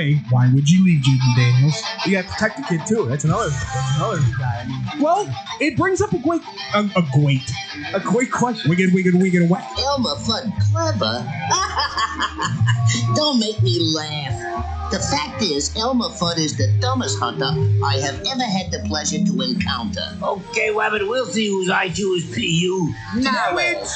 way, why would you leave Jaden Daniels? You got to protect the kid too. That's another guy. I mean, Well, it brings up a great question. We get away. Elmer Fudd clever? Don't make me laugh. The fact is, Elmer Fudd is the dumbest hunter I have ever had the pleasure to encounter. Okay, Wabbit, we'll see whose IQ is PU. Marriage.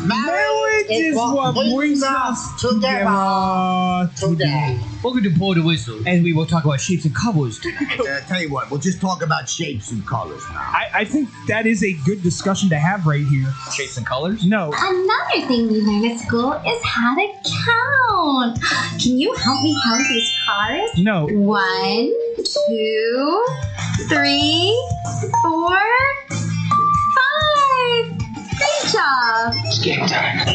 Marriage is what brings us together today. Welcome to Blow the Whistle, and we will talk about shapes and colors. Tell you what, we'll just talk about shapes and colors now. I think that is a good discussion to have right here. Shapes and colors? No. Another thing we learn at school is how to count. Can you help me count these cars? No. 1, 2, 3, 4, 5. Great job. It's game time.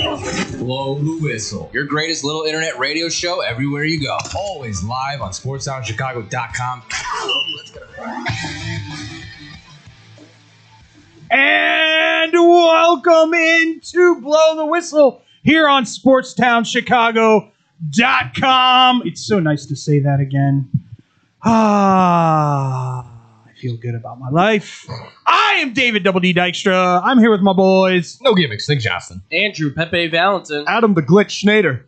Blow the Whistle. Your greatest little internet radio show everywhere you go. Always live on sportsoundchicago.com. Let's go. And welcome into Blow the Whistle here on SportsTownChicago.com. It's so nice to say that again. I feel good about my life. I am David Double D Dykstra. I'm here with my boys. No gimmicks. Nick Johnston. Andrew Pepe Valentin. Adam the Glitch Schneider.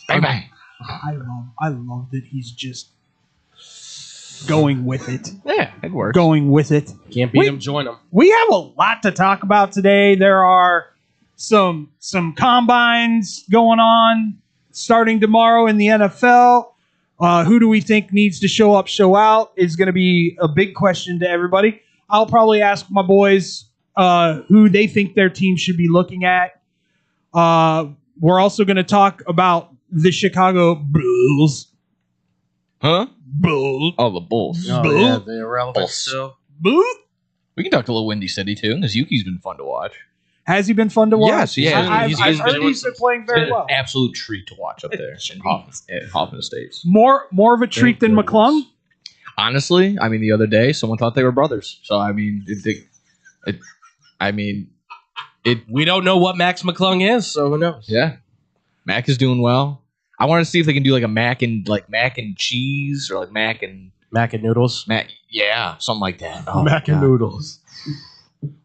Bang bang. I love that he's just going with it. Yeah, it works. Going with it. Can't beat him, join him. We have a lot to talk about today. There are some combines going on starting tomorrow in the NFL. Who do we think needs to show up, show out is going to be a big question to everybody. I'll probably ask my boys who they think their team should be looking at. We're also going to talk about the Chicago Bulls. Huh? Bulls. Oh, the Bulls. Oh, Bull. yeah, they're irrelevant Bulls. still. Bull? We can talk to Little Windy City, too, because Yuki's been fun to watch. Has he been fun to watch? Yes, yeah. I've heard he's been playing very well. Absolute treat to watch up there in Hoffman Estates. More of a treat than McClung? Honestly, I mean, the other day, someone thought they were brothers. So, I mean, We don't know what Max McClung is, so who knows? yeah. Mac is doing well. I want to see if they can do like a mac and cheese or like mac and noodles. yeah, something like that. Oh, Mac and noodles.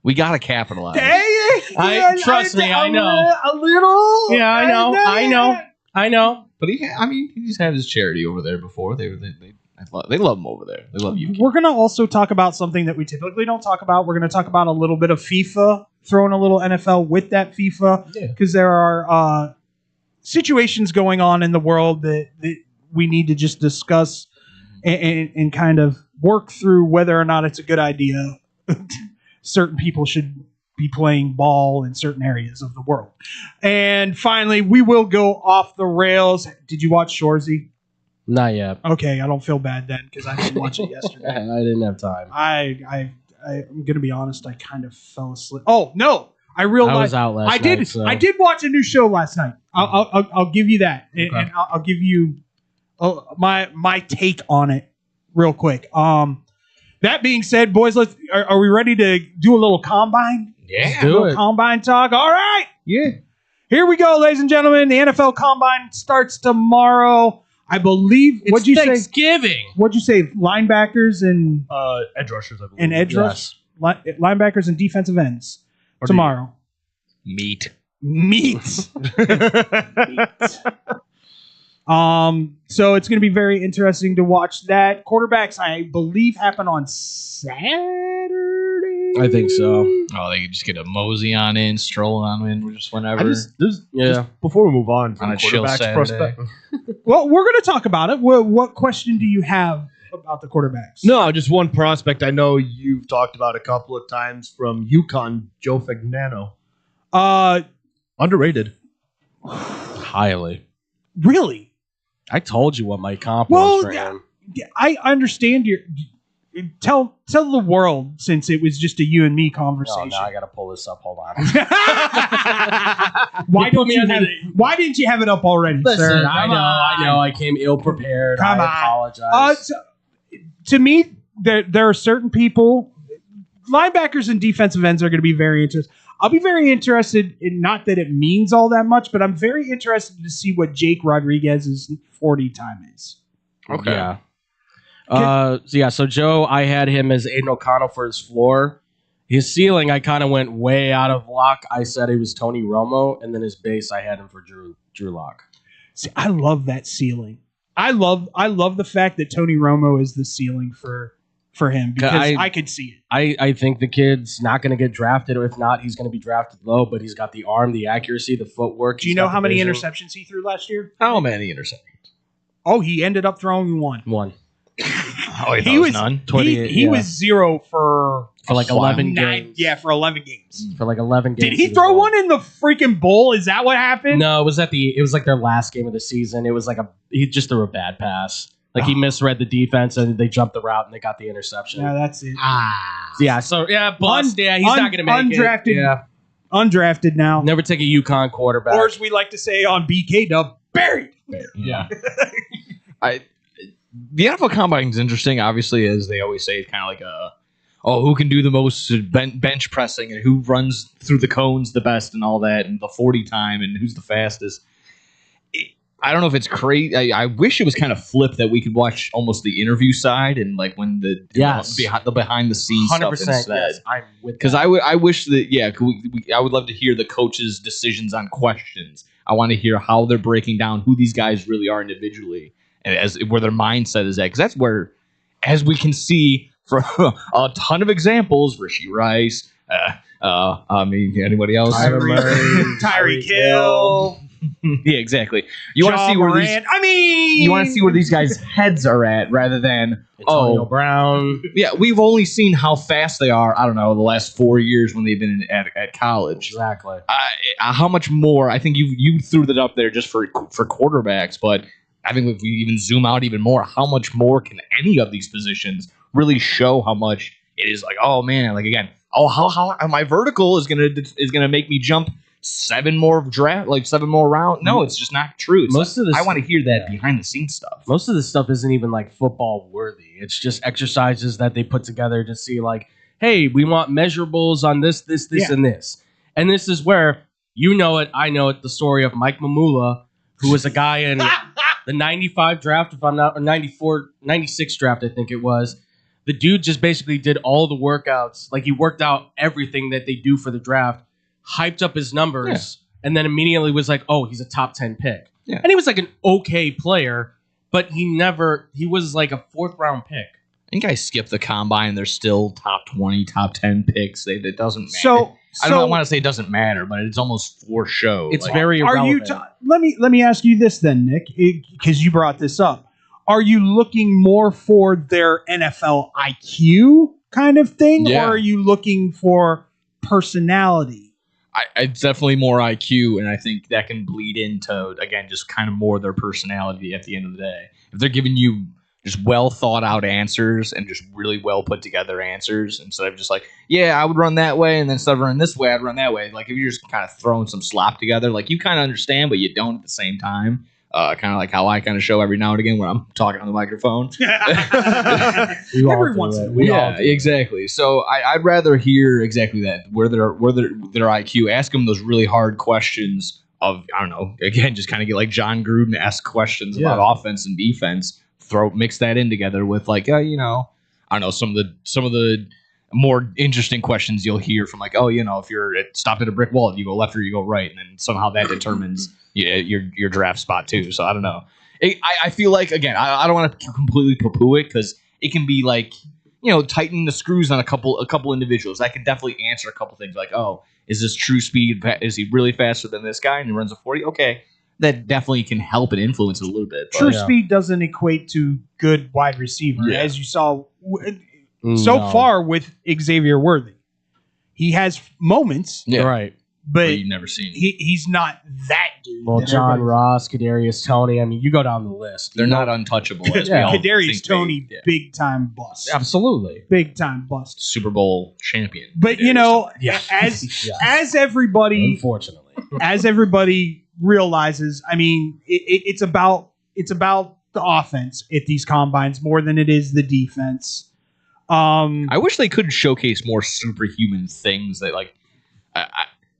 We gotta capitalize. Trust me, I know. A little. Yeah, I know. But he just had his charity over there before. They love him over there. They love you. We're going to also talk about something that we typically don't talk about. We're going to talk about a little bit of FIFA, throwing a little NFL with that FIFA, because there are situations going on in the world that we need to just discuss and kind of work through whether or not it's a good idea. Certain people should be playing ball in certain areas of the world. And finally, we will go off the rails. Did you watch Shoresy? Not yet. Okay, I don't feel bad then because I didn't watch it yesterday. I didn't have time. I'm gonna be honest. I kind of fell asleep. Oh no, I realized I was out last night. So. I did watch a new show last night. I'll give you that, Okay. and I'll give you my take on it real quick. That being said, boys, are we ready to do a little combine? Yeah. Do A little it. combine talk. All right. Yeah. Here we go, ladies and gentlemen. The NFL Combine starts tomorrow. I believe. What'd you say? Thanksgiving. What'd you say? Linebackers and Edge rushers, I believe. and edge rush, linebackers and defensive ends Or tomorrow. Meat. Meat. So it's going to be very interesting to watch that. Quarterbacks, I believe, happen on Saturday. I think so. Oh, they could just get a mosey on in, stroll on in, just whenever. Just before we move on from On a chill quarterbacks Saturday. prospect. Well, we're going to talk about it. What question do you have about the quarterbacks? No, just one prospect I know you've talked about a couple of times from UConn, Joe Fagnano. Underrated. Highly. Really? I told you what my comp Well, was for him. I understand your. Tell the world, since it was just a you and me Oh, conversation. now I got to pull this up. Hold on. Why didn't you have it up already, Listen, sir? I know. I came ill prepared. Come on. I apologize. To me, there are certain people. Linebackers and defensive ends are going to be very interesting. I'll be very interested in, not that it means all that much, but I'm very interested to see what Jake Rodriguez's 40 time is. Okay. Yeah. So Joe, I had him as Aiden O'Connell for his floor. His ceiling, I kind of went way out of luck. I said it was Tony Romo, and then his base, I had him for Drew Lock. See, I love that ceiling. I love the fact that Tony Romo is the ceiling for him, because I could see it. I think the kid's not going to get drafted, or if not, he's going to be drafted low. But he's got the arm, the accuracy, the footwork. Do you know how many interceptions he threw last year? How many interceptions? Oh, he ended up throwing one. Oh, he was none. He was 0 for like 11 games. Yeah, for 11 games. For like 11 games. Did he throw one in the freaking bowl? Is that what happened? No, it was like their last game of the season. It was like he just threw a bad pass. Like he misread the defense and they jumped the route and they got the interception. Yeah, that's it. Yeah, so bust. He's not going to make undrafted, it. Yeah. Undrafted now. Never take a UConn quarterback. Or as we like to say on BK Dub, buried. Yeah. The NFL Combine is interesting, obviously, as they always say. It's kind of like who can do the most bench pressing and who runs through the cones the best and all that, and the 40 time and who's the fastest. I don't know if it's crazy. I wish it was kind of flipped, that we could watch almost the interview side and like when the behind the scenes stuff instead. Yes, I'm with because I wish that I would love to hear the coaches' decisions on questions. I want to hear how they're breaking down who these guys really are individually, and where their mindset is at, because that's where, as we can see from a ton of examples, Rishi Rice, anybody else? Tyreek Hill. Yeah, exactly. You want to see where you want to see where these guys' heads are at, rather than Antonio Brown. Yeah, we've only seen how fast they are. I don't know, the last 4 years when they've been at college. Exactly. How much more? I think you threw that up there just for quarterbacks, but I think if we even zoom out even more, how much more can any of these positions really show how much it is like? Oh man, like again, how my vertical is gonna make me jump 7 more rounds. No, it's just not true. I want to hear that behind the scenes stuff. Most of this stuff isn't even like football worthy. It's just exercises that they put together to see like, hey, we want measurables on this, and this. And this is where, you know it, I know it, the story of Mike Mamula, who was a guy in the 95 draft, if I'm not, or 96 draft, I think it was. The dude just basically did all the workouts. Like, he worked out everything that they do for the draft, hyped up his numbers, and then immediately was like, oh, he's a top 10 pick. Yeah. And he was like an okay player, but he was like a 4th round pick. I think I skipped the combine. They're still top 20, top 10 picks. It doesn't matter. I don't want to say it doesn't matter, but it's almost for show. It's very irrelevant. Let me ask you this then, Nick, because you brought this up. Are you looking more for their NFL IQ kind of thing, or are you looking for personality? It's definitely more IQ, and I think that can bleed into, again, just kind of more their personality at the end of the day. If they're giving you just well thought out answers and just really well put together answers, instead of just like, yeah, I would run that way, and then instead of running this way, I'd run that way. Like, if you're just kind of throwing some slop together, like, you kind of understand, but you don't at the same time. Kind of like how I kind of show every now and again when I'm talking on the microphone. Every once in a while. Yeah, exactly. So I'd rather hear exactly that, where their IQ. Ask them those really hard questions of, I don't know, again, just kind of get like John Gruden ask questions about offense and defense. Mix that in together with like, I don't know, some of the more interesting questions you'll hear from like, if you're stopped at a brick wall, you go left or you go right, and then somehow that determines your draft spot too. So I don't know. I feel like, again, I don't want to completely poo-poo it, because it can be like, tightening the screws on a couple individuals. I could definitely answer a couple things like, oh, is this true speed? Is he really faster than this guy and he runs a 40? Okay, that definitely can help and influence it a little bit. True speed doesn't equate to good wide receiver, as you saw far with Xavier Worthy. He has moments, right? But you've never seen him. He's not that dude. Well, John Ross, Kadarius Toney. I mean, you go down the list. They're not untouchable. As we all Kadarius Toney, big time bust. Absolutely, big time bust. Super Bowl champion. But as everybody, unfortunately, as everybody realizes, I mean, it's about the offense at these combines more than it is the defense. I wish they could showcase more superhuman things that, like,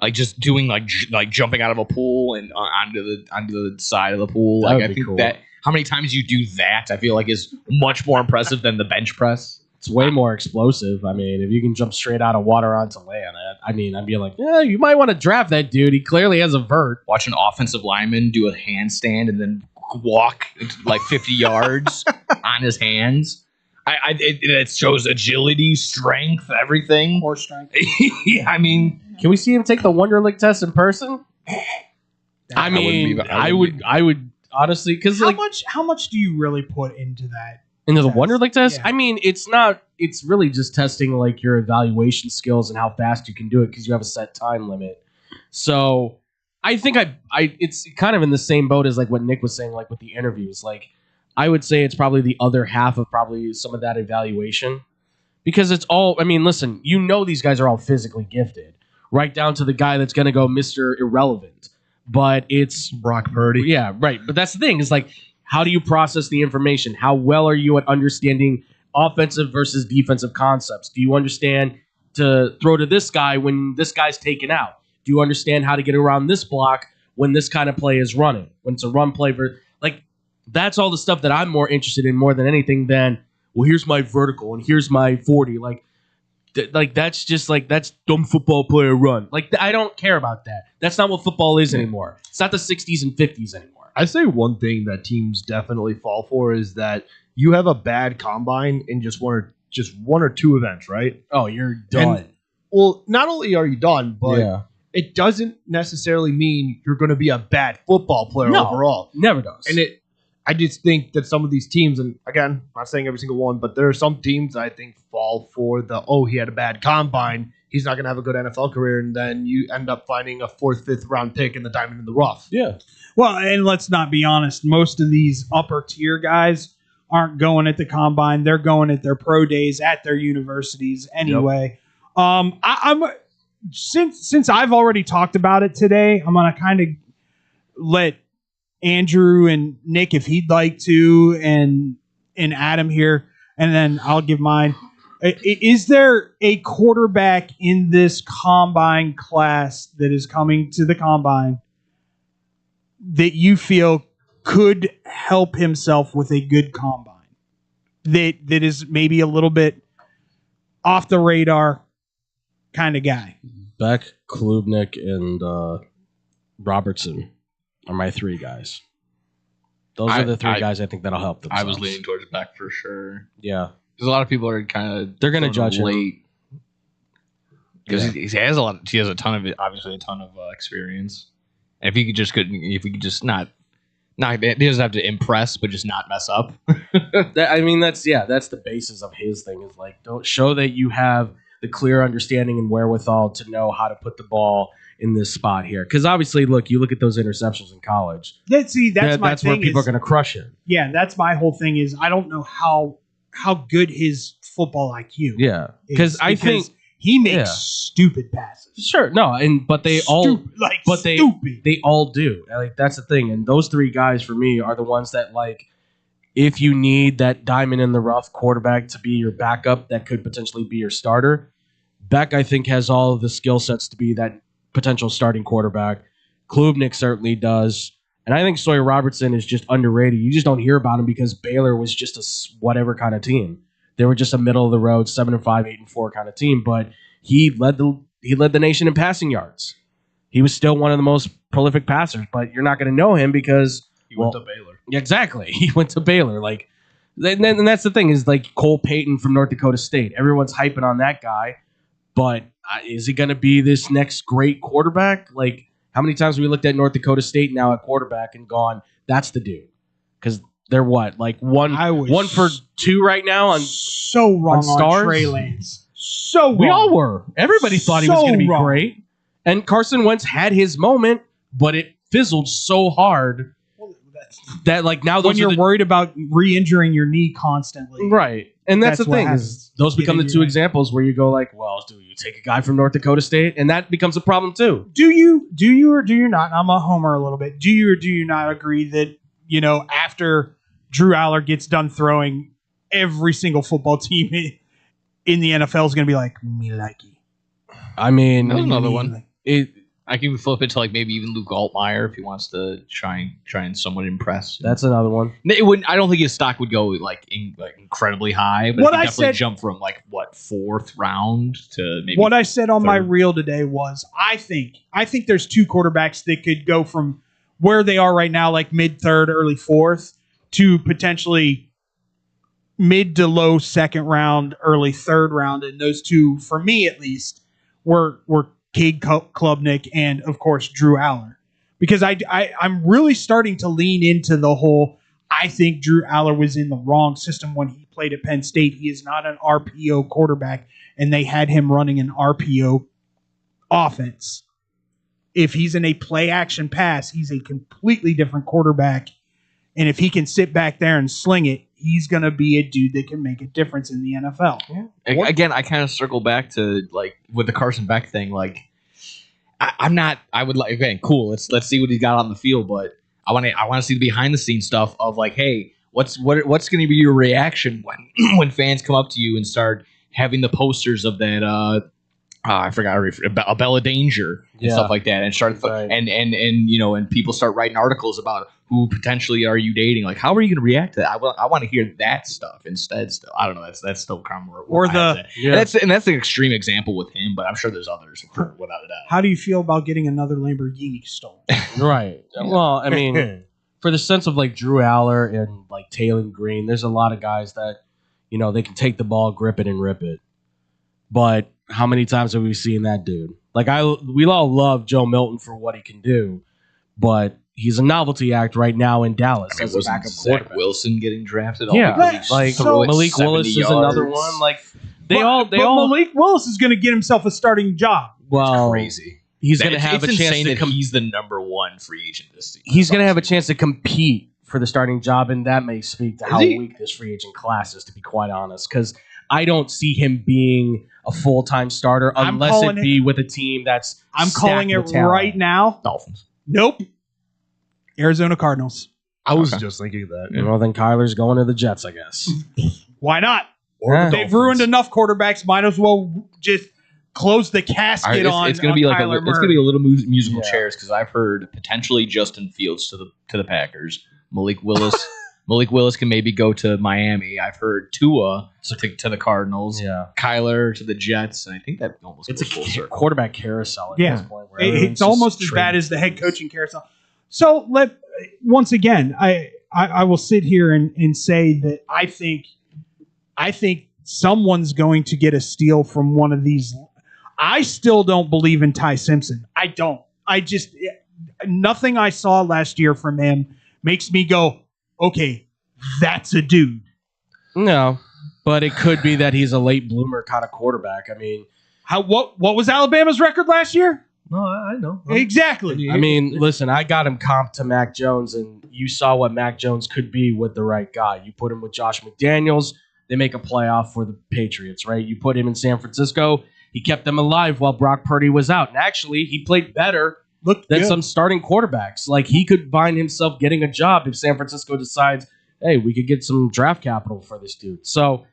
like just doing like jumping out of a pool and onto the side of the pool. That Like would I be think cool. that how many times you do that, I feel like is much more impressive than the bench press. It's way more explosive. I mean, if you can jump straight out of water onto land, I'd be like, yeah, you might want to draft that dude. He clearly has a vert. Watch an offensive lineman do a handstand and then walk like 50 yards on his hands. It shows agility, strength, everything. Core strength. Yeah, I mean, Can we see him take the Wonderlic test in person? I mean, I would honestly, because like How much do you really put into that? into the test? Wonderlic test, Yeah. I mean, it's really just testing like your evaluation skills and how fast you can do it because you have a set time limit. So I think it's kind of in the same boat as like what Nick was saying, like with the interviews. Like I would say it's probably the other half of probably some of that evaluation because it's all. I mean, listen, these guys are all physically gifted, right down to the guy that's going to go Mr. Irrelevant. But it's Brock Purdy. yeah, right. But that's the thing is like, how do you process the information? How well are you at understanding offensive versus defensive concepts? Do you understand to throw to this guy when this guy's taken out? Do you understand how to get around this block when this kind of play is running? When it's a run play, like that's all the stuff that I'm more interested in more than anything than, well, here's my vertical and here's my 40. Like that's just like that's dumb football player run. Like I don't care about that. That's not what football is anymore. It's not the 60s and 50s anymore. I say one thing that teams definitely fall for is that you have a bad combine in just one or two events, right? Oh, you're done. And, well, not only are you done, but yeah. it doesn't necessarily mean you're going to be a bad football player No. overall. Never does. And I just think that some of these teams, and again, I'm not saying every single one, but there are some teams that I think fall for he had a bad combine, he's not going to have a good NFL career, and then you end up finding a 4th, 5th round pick in the diamond in the rough. yeah. Well, and let's not be honest. Most of these upper tier guys aren't going at the combine. They're going at their pro days at their universities anyway. I'm since I've already talked about it today, I'm gonna kind of let Andrew and Nick, if he'd like to, and Adam here, and then I'll give mine. Is there a quarterback in this combine class that is coming to the combine that you feel could help himself with a good combine that is maybe a little bit off the radar kind of guy? Beck, Klubnik, and Robertson are my three guys. Those are the three guys I think that'll help themselves. I was leaning towards Beck for sure. Yeah. Because a lot of people are kind of They're going to judge him. late. Because he has a ton of experience. And if he could just not he doesn't have to impress, but just not mess up. That's the basis of his thing is like, don't show that you have the clear understanding and wherewithal to know how to put the ball in this spot here. Because obviously, you look at those interceptions in college. That's where people are going to crush him. Yeah, that's my whole thing is I don't know how good his football IQ Yeah, is, because I think he makes stupid passes. Sure, no, but they all do. Like that's the thing, and those three guys for me are the ones that like, if you need that diamond in the rough quarterback to be your backup, that could potentially be your starter. Beck, I think, has all of the skill sets to be that potential starting quarterback. Klubnik certainly does, and I think Sawyer Robertson is just underrated. You just don't hear about him because Baylor was just a whatever kind of team. They were just a middle of the road 7-5, 8-4 kind of team, but he led the nation in passing yards. He was still one of the most prolific passers, but you're not going to know him because He went to Baylor. Exactly, he went to Baylor. Like, and that's the thing is like Cole Payton from North Dakota State. Everyone's hyping on that guy, but is he going to be this next great quarterback? Like, how many times have we looked at North Dakota State now at quarterback and gone, "That's the dude"? Because they're what, like one for two right now on so wrong on stars? Trey Lance. So wrong. We all were. Everybody thought he was going to be great. And Carson Wentz had his moment, but it fizzled so hard that like now when you're worried about re-injuring your knee constantly. Right. And that's the thing is those become the two examples where you go like, well, do you take a guy from North Dakota State? And that becomes a problem too. Do you or do you not? I'm a homer a little bit. Do you or do you not agree that, after Drew Aller gets done throwing, every single football team in the NFL is going to be like, me likey. I mean, That was another one. I can flip it to like maybe even Luke Altmaier if he wants to try and somewhat impress. That's another one. It wouldn't. I don't think his stock would go like incredibly high, but What it I definitely said- jump from like what 4th round to maybe. What I said on my third. reel today was I think there's two quarterbacks that could go from where they are right now, like mid third, early fourth, to potentially mid to low second round, early third round, and those two, for me at least, were Cade Klubnik and of course Drew Aller, because I'm really starting to lean into the whole. I think Drew Aller was in the wrong system when he played at Penn State. He is not an RPO quarterback, and they had him running an RPO offense. If he's in a play action pass, he's a completely different quarterback. And if he can sit back there and sling it, he's going to be a dude that can make a difference in the NFL. Yeah. Again, I kind of circle back to like with the Carson Beck thing. Like, I'm not. I would like again, cool. Let's see what he's got on the field, but I want to see the behind the scenes stuff of like, hey, what's going to be your reaction when fans come up to you and start having the posters of that. I forgot a Bella Danger and stuff like that, and start and people start writing articles about who potentially are you dating. Like, how are you going to react to that? I want to hear that stuff instead. Still, I don't know. That's still kind of or the that's an extreme example with him, but I'm sure there's others without a doubt. How do you feel about getting another Lamborghini stolen? Right. Well, I mean, for the sense of like Drew Aller and like Taylor Green, there's a lot of guys that they can take the ball, grip it, and rip it, but how many times have we seen that dude? Like we all love Joe Milton for what he can do, but he's a novelty act right now in Dallas as a backup quarterback. Zach Wilson getting drafted? Like Malik Willis is another one. Like but Malik Willis is going to get himself a starting job. Well, crazy. He's going to have a chance to he's the number one free agent this season. He's going to have a chance to compete for the starting job, and that may speak to how weak this free agent class is, to be quite honest, because I don't see him being a full-time starter unless it be with a team that's I'm calling it right now. Dolphins. Nope. Arizona Cardinals. I was just thinking that. Well, then Kyler's going to the Jets, I guess. Why not? They've ruined enough quarterbacks. Might as well just close the casket on. It's going to be like Kyler it's going to be a little musical chairs, because I've heard potentially Justin Fields to the Packers. Malik Willis can maybe go to Miami. I've heard Tua to the Cardinals. Yeah. Kyler to the Jets. And I think that almost it's goes full a circle. quarterback carousel at this point. It's almost as bad as the head coaching carousel. So once again, I will sit here and say that I think someone's going to get a steal from one of these. I still don't believe in Ty Simpson. I don't. Nothing I saw last year from him makes me go, okay, that's a dude. No, but it could be that he's a late bloomer kind of quarterback. I mean, what was Alabama's record last year? No, I know. Exactly. I mean, listen, I got him comped to Mac Jones, and you saw what Mac Jones could be with the right guy. You put him with Josh McDaniels, they make a playoff for the Patriots, right? You put him in San Francisco, he kept them alive while Brock Purdy was out. And actually, he played better than some starting quarterbacks. Like, he could find himself getting a job if San Francisco decides, hey, we could get some draft capital for this dude. So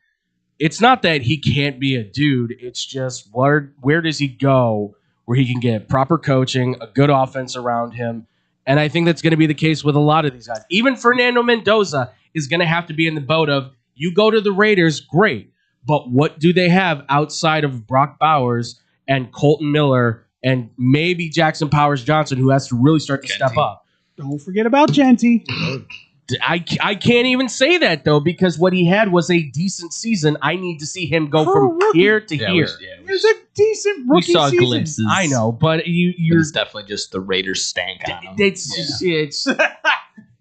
it's not that he can't be a dude. It's just where does he go where he can get proper coaching, a good offense around him. And I think that's going to be the case with a lot of these guys. Even Fernando Mendoza is going to have to be in the boat of, you go to the Raiders, great. But what do they have outside of Brock Bowers and Colton Miller and maybe Jackson Powers Johnson, who has to really start to step up? Don't forget about Genty. I can't even say that, though, because what he had was a decent season. I need to see him go from here to here. It was a decent rookie We saw season. glimpses. I know, but you're It's definitely just the Raiders stank on him. it's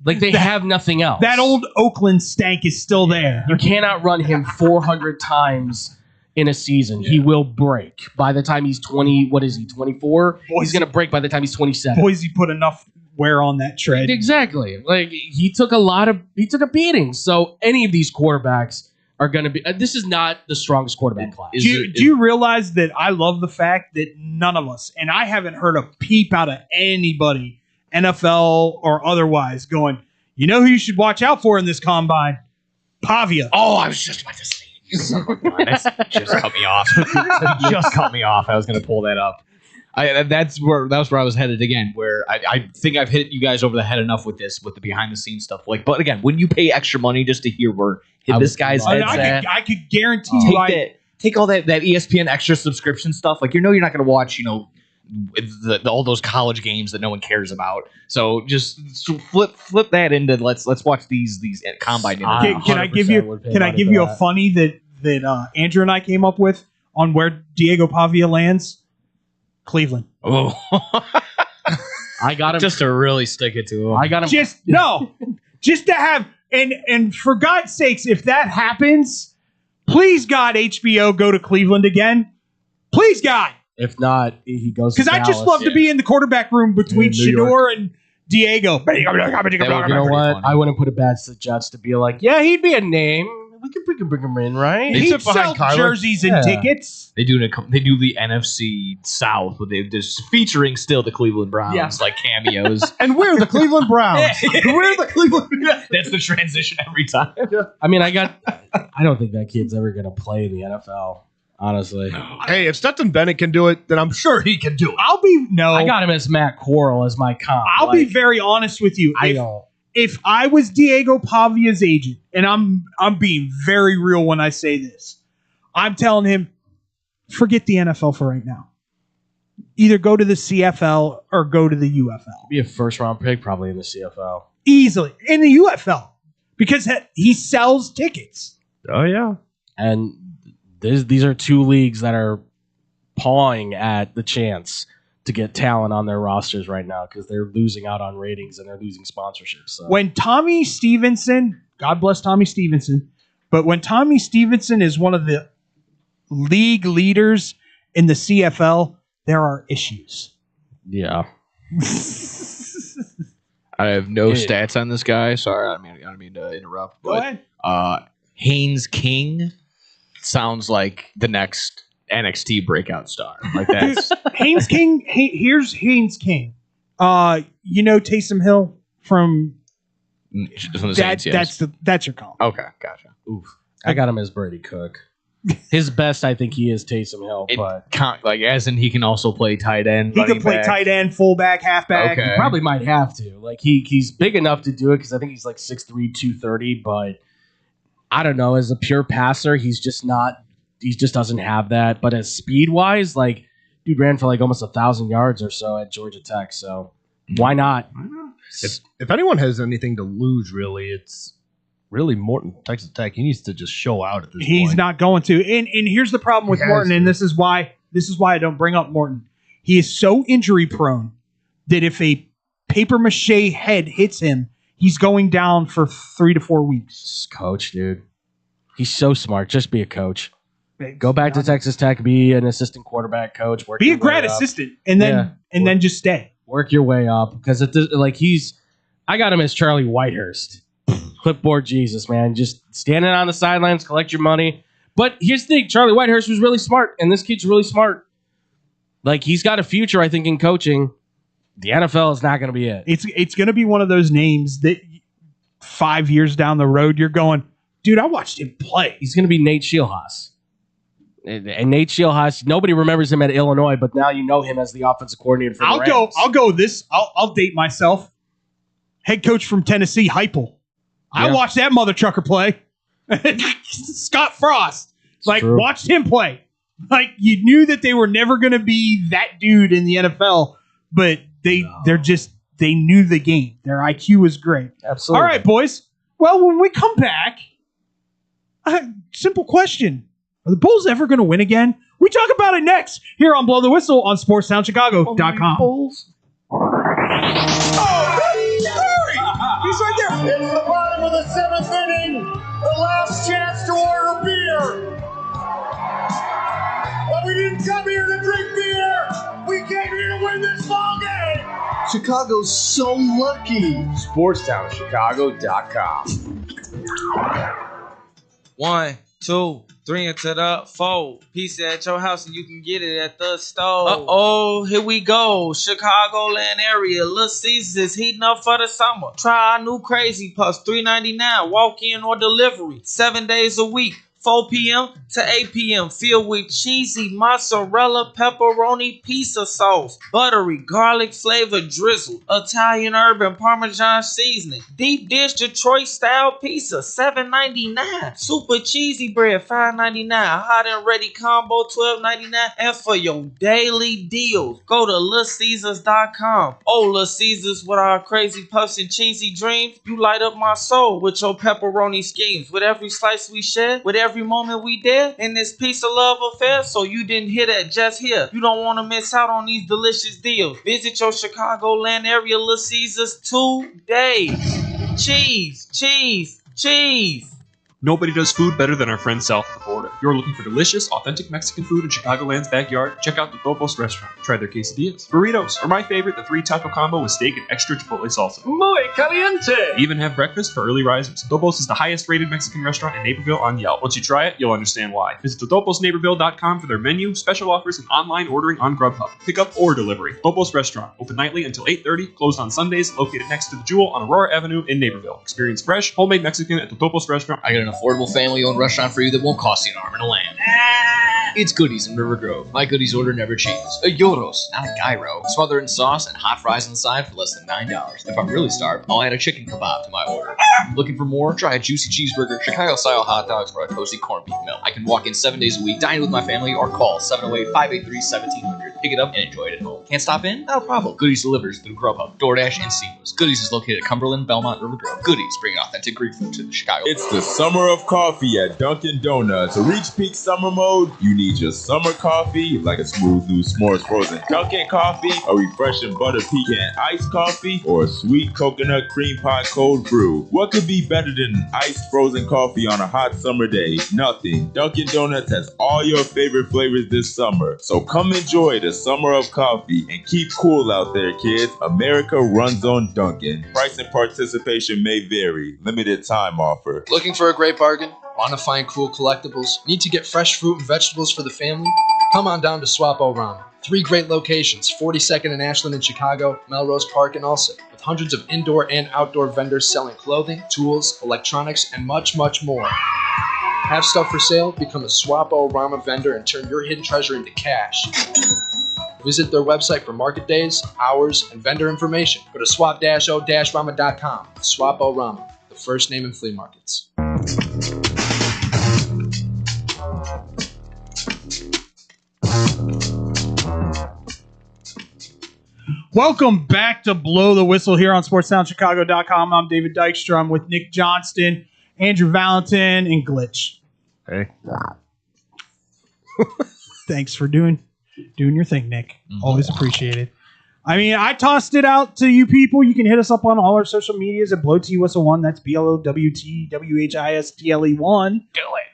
like they have nothing else. That old Oakland stank is still there. You cannot run him 400 times in a season. He will break by the time he's 20. What is he, 24? He's going to break by the time he's 27. Boise put enough wear on that tread. Exactly. Like, he took a beating. So any of these quarterbacks are going to be. This is not the strongest quarterback class. Do you realize that I love the fact that none of us, and I haven't heard a peep out of anybody, NFL or otherwise, going, you know who you should watch out for in this combine? Pavia. Oh, I was just about to say it. That just cut me off. Just cut me off. I was going to pull that up. That's where I was headed again. Where I think I've hit you guys over the head enough with this, with the behind the scenes stuff. Like, but again, when you pay extra money just to hear where this guy's head's at, I could guarantee you, take all that ESPN extra subscription stuff. Like, you're not going to watch, all those college games that no one cares about. So just flip that into let's watch these combine interviews. Can I give you a funny that Andrew and I came up with on where Diego Pavia lands? Cleveland. Oh, I got him just to really stick it to him. I got him just to have and for God's sakes, if that happens, please God, HBO go to Cleveland again. Please God. If not, he goes because I just love to be in the quarterback room between Shador and Diego. You know what? I wouldn't put it past the Jets to be like, yeah, he'd be a name. We can bring him in, right? He'd sell jerseys and tickets. They do the NFC South, but they're just featuring still the Cleveland Browns, like cameos. And we're the Cleveland Browns. We're the Cleveland. That's the transition every time. I mean, I don't think that kid's ever gonna play in the NFL. Honestly, hey, if Stetson Bennett can do it, then I'm sure he can do it. I got him as Matt Corral as my comp. I'll be very honest with you. If I was Diego Pavia's agent, and I'm being very real when I say this, I'm telling him, forget the NFL for right now. Either go to the CFL or go to the UFL. Be a first round pick probably in the CFL. Easily. In the UFL. Because he sells tickets. Oh, yeah. And these are two leagues that are pawing at the chance to get talent on their rosters right now because they're losing out on ratings and they're losing sponsorships. So. When Tommy Stevenson, God bless Tommy Stevenson, but when Tommy Stevenson is one of the league leaders in the CFL, there are issues. Yeah. I have no stats on this guy. Sorry, I don't mean to interrupt. Go ahead. Haynes King sounds like the next NXT breakout star. Like that's Haynes King. Here's Haynes King. Taysom Hill from the Saints, yes. That's your call. Okay, gotcha. Oof. I got him as Brady Cook. His best, I think he is Taysom Hill, but as in he can also play tight end. He can play tight end, fullback, halfback. Okay. He probably might have to. Like he's big enough to do it because I think he's like 6'3", 230. But I don't know. As a pure passer, he's just not. He just doesn't have that. But as speed wise, like dude ran for like almost 1,000 yards or so at Georgia Tech. So why not? If anyone has anything to lose, really, it's really Morton, Texas Tech. He needs to just show out at this point. He's not going to. And here's the problem with Morton, and this is why I don't bring up Morton. He is so injury prone that if a paper mache head hits him, he's going down for 3 to 4 weeks. Just coach, dude. He's so smart. Just be a coach. Go back to Texas Tech, be an assistant quarterback coach. Be a grad assistant, and then just stay. Work your way up because I got him as Charlie Whitehurst. Clipboard Jesus, man. Just standing on the sidelines, collect your money. But here's the thing. Charlie Whitehurst was really smart, and this kid's really smart. Like, he's got a future, I think, in coaching. The NFL is not going to be it. It's going to be one of those names that 5 years down the road, you're going, dude, I watched him play. He's going to be Nate Scheelhaas. And Nate Scheelhaas, nobody remembers him at Illinois, but now you know him as the offensive coordinator for the Rams. I'll date myself. Head coach from Tennessee, Heupel. Yeah. I watched that mother trucker play. Scott Frost. Watched him play. Like, you knew that they were never going to be that dude in the NFL, but they knew the game. Their IQ was great. Absolutely. All right, boys. Well, when we come back, simple question. Are the Bulls ever going to win again? We talk about it next here on Blow the Whistle on SportsTownChicago.com. Bulls. He's right there. It's the bottom of the 7th inning. The last chance to order beer. But we didn't come here to drink beer. We came here to win this ball game. Chicago's so lucky. SportsTownChicago.com. 1, 2, 3 into the 4. Pizza at your house and you can get it at the store. Uh-oh, here we go. Chicagoland area. Little Caesars is heating up for the summer. Try our new Crazy Puffs, $3.99. Walk in or delivery. 7 days a week. 4 p.m. to 8 p.m. filled with cheesy mozzarella, pepperoni, pizza sauce, buttery, garlic flavored drizzle, Italian herb and Parmesan seasoning, deep dish Detroit style pizza, $7.99, super cheesy bread, $5.99, hot and ready combo, $12.99, and for your daily deals, go to LitCaesars.com. Oh, Little Caesars, with our crazy puffs and cheesy dreams, you light up my soul with your pepperoni schemes. With every slice we share, with every moment we dare in this piece of love affair, so you didn't hear that just here. You don't want to miss out on these delicious deals. Visit your Chicagoland area Little Caesars today. Cheese, cheese, cheese. Nobody does food better than our friends south of the border. If you're looking for delicious, authentic Mexican food in Chicagoland's backyard, check out the Totopos restaurant. Try their quesadillas, burritos, or my favorite, the 3-taco combo with steak and extra chipotle salsa. Muy caliente! Even have breakfast for early risers. Totopos is the highest rated Mexican restaurant in Naperville on Yelp. Once you try it, you'll understand why. Visit totoposnaperville.com for their menu, special offers, and online ordering on Grubhub. Pickup or delivery. Totopos restaurant, open nightly until 8:30, closed on Sundays, located next to the Jewel on Aurora Avenue in Naperville. Experience fresh, homemade Mexican at Totopos restaurant. I got an affordable family-owned restaurant for you that won't cost you an arm and a lamb. It's Goodies in River Grove. My Goodies order never changes. A gyros, not a gyro. Smother in sauce and hot fries on the side for less than $9. If I'm really starved, I'll add a chicken kebab to my order. Looking for more? Try a juicy cheeseburger, Chicago-style hot dogs, or a toasty corned beef meal. I can walk in 7 days a week, dine with my family, or call 708-583-1700. Pick it up and enjoy it at home. Can't stop in? Not a problem. Goodies delivers through Grubhub, DoorDash, and Seamless. Goodies is located at Cumberland, Belmont, River Grove. Goodies bring authentic Greek food to the Chicago. It's the summer of coffee at Dunkin' Donuts. To reach peak summer mode, you need your summer coffee, like a smooth new s'mores frozen Dunkin' coffee, a refreshing butter pecan iced coffee, or a sweet coconut cream pie cold brew. What could be better than iced frozen coffee on a hot summer day? Nothing. Dunkin' Donuts has all your favorite flavors this summer. So come enjoy the summer of coffee and keep cool out there, kids. America runs on Dunkin'. Price and participation may vary. Limited time offer. Looking for a great bargain? Want to find cool collectibles? Need to get fresh fruit and vegetables for the family? Come on down to Swap-O-Rama. 3 great locations, 42nd and Ashland in Chicago, Melrose Park in Ulsa, with hundreds of indoor and outdoor vendors selling clothing, tools, electronics, and much, much more. Have stuff for sale? Become a Swap-O-Rama vendor and turn your hidden treasure into cash. Visit their website for market days, hours, and vendor information. Go to swap-o-rama.com. Swap-O-Rama, the first name in flea markets. Welcome back to Blow the Whistle here on SportsTownChicago.com. I'm David Dykstra with Nick Johnston, Andrew Valentin, and Glitch. Hey. Thanks for doing your thing, Nick. Always appreciated. I mean, I tossed it out to you people. You can hit us up on all our social medias at Blow T Whistle 1. That's BLOWTWHISTLE1. Do it.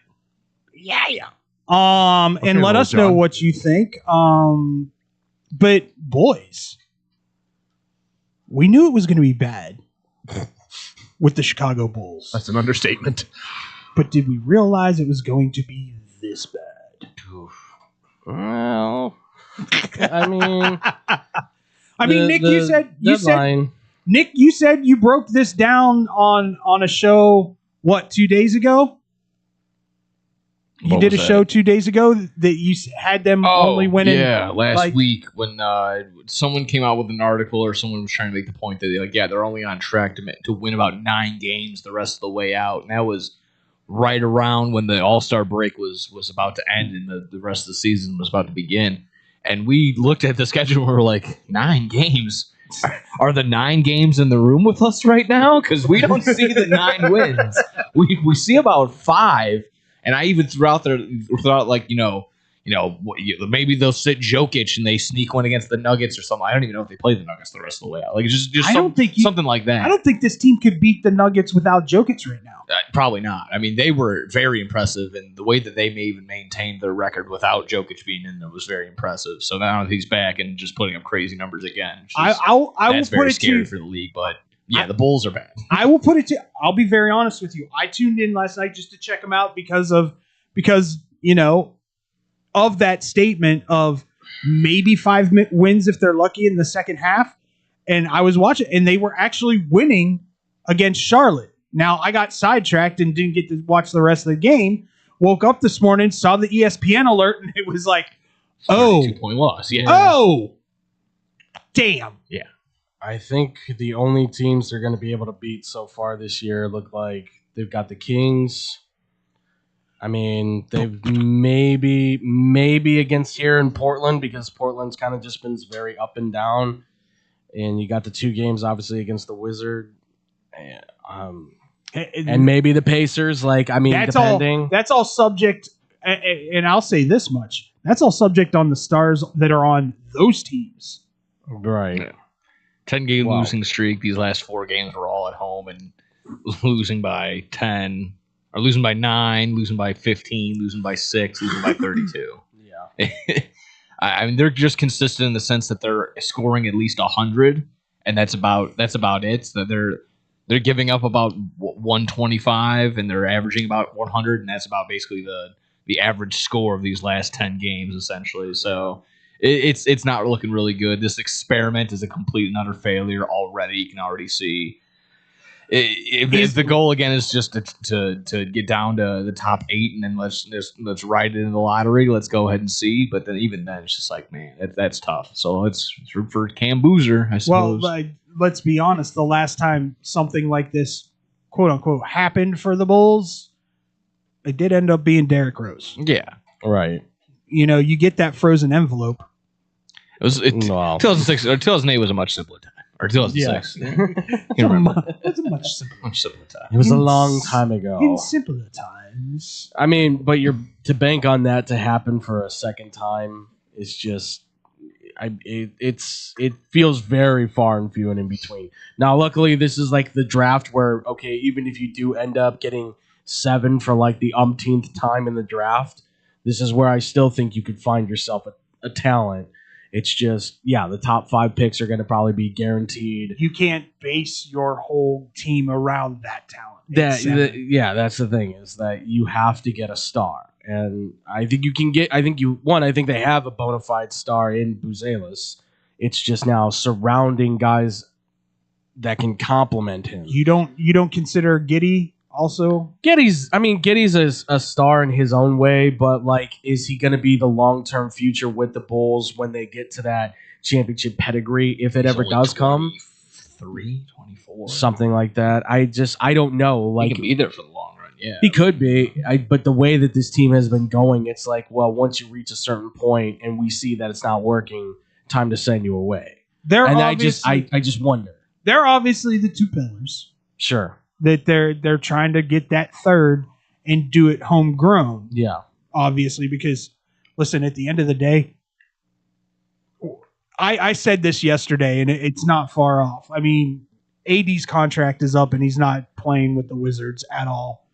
Yeah. And let us know what you think. But boys, we knew it was going to be bad with the Chicago Bulls. That's an understatement. But did we realize it was going to be this bad? Well, I mean, Nick, you said you broke this down on a show. What, 2 days ago? You did a show 2 days ago that you had them only winning. Yeah, last week when someone came out with an article or someone was trying to make the point that they're only on track to win about 9 games the rest of the way out, and that was right around when the All-Star break was about to end and the rest of the season was about to begin. And we looked at the schedule and we were like, 9 games? Are the 9 games in the room with us right now? Because we don't see the 9 wins. We see about 5. And I even maybe they'll sit Jokic and they sneak one against the Nuggets or something. I don't even know if they play the Nuggets the rest of the way out. Like just something like that. I don't think this team could beat the Nuggets without Jokic right now. Probably not. I mean, they were very impressive, and the way that they may even maintain their record without Jokic being in there was very impressive. So now that he's back and just putting up crazy numbers again, that's very scary for the league. But yeah, the Bulls are bad. I'll be very honest with you. I tuned in last night just to check them out because of that statement of maybe 5 wins if they're lucky in the second half. And I was watching, and they were actually winning against Charlotte. Now, I got sidetracked and didn't get to watch the rest of the game, woke up this morning, saw the ESPN alert, and it was like, 2-point loss. Yeah. Oh, damn. Yeah. I think the only teams they're going to be able to beat so far this year look like they've got the Kings. I mean, they've maybe against here in Portland, because Portland's kind of just been very up and down. And you got the 2 games, obviously, against the Wizard. And maybe the Pacers. Depending. That's all subject, and I'll say this much. That's all subject on the stars that are on those teams. Right. Yeah. 10-game losing streak. These last 4 games were all at home and losing by 10, or losing by 9, losing by 15, losing by 6, losing by 32. Yeah. I mean, they're just consistent in the sense that they're scoring at least 100, and that's about it. So they're giving up about 125, and they're averaging about 100, and that's about basically the average score of these last 10 games, essentially. So it's not looking really good. This experiment is a complete and utter failure already. You can already see. If the goal again is just to get down to the top 8, and then let's ride it in the lottery. Let's go ahead and see. But then even then, it's just like, man, that's tough. So let's root for Cam Boozer, I suppose. Well, let's be honest. The last time something like this, quote unquote, happened for the Bulls, it did end up being Derrick Rose. Yeah, right. You get that frozen envelope. It was 2006 or 2008 was a much simpler time. Or 2006. Yeah. It's a much simpler time. It was a long time ago. In simpler times. I mean, but to bank on that to happen for a second time is just, it feels very far and few and in between. Now, luckily, this is like the draft where, okay, even if you do end up getting 7 for like the umpteenth time in the draft, this is where I still think you could find yourself a talent. It's just, the top 5 picks are going to probably be guaranteed. You can't base your whole team around that talent. That's the thing, is that you have to get a star. And I think you can get, I think they have a bona fide star in Buzelis. It's just now surrounding guys that can complement him. You don't consider Giddey also? Giddey's a star in his own way, but is he going to be the long-term future with the Bulls when they get to that championship pedigree, if it ever does come? 24, something like that. I don't know. He could be there for the long run. Yeah, he could be. But the way that this team has been going, it's like, well, once you reach a certain point and we see that it's not working, time to send you away. I just wonder. They're obviously the 2 pillars. Sure. That they're trying to get that third and do it homegrown. Yeah. Obviously, because listen, at the end of the day, I said this yesterday, and it's not far off. I mean, AD's contract is up, and he's not playing with the Wizards at all.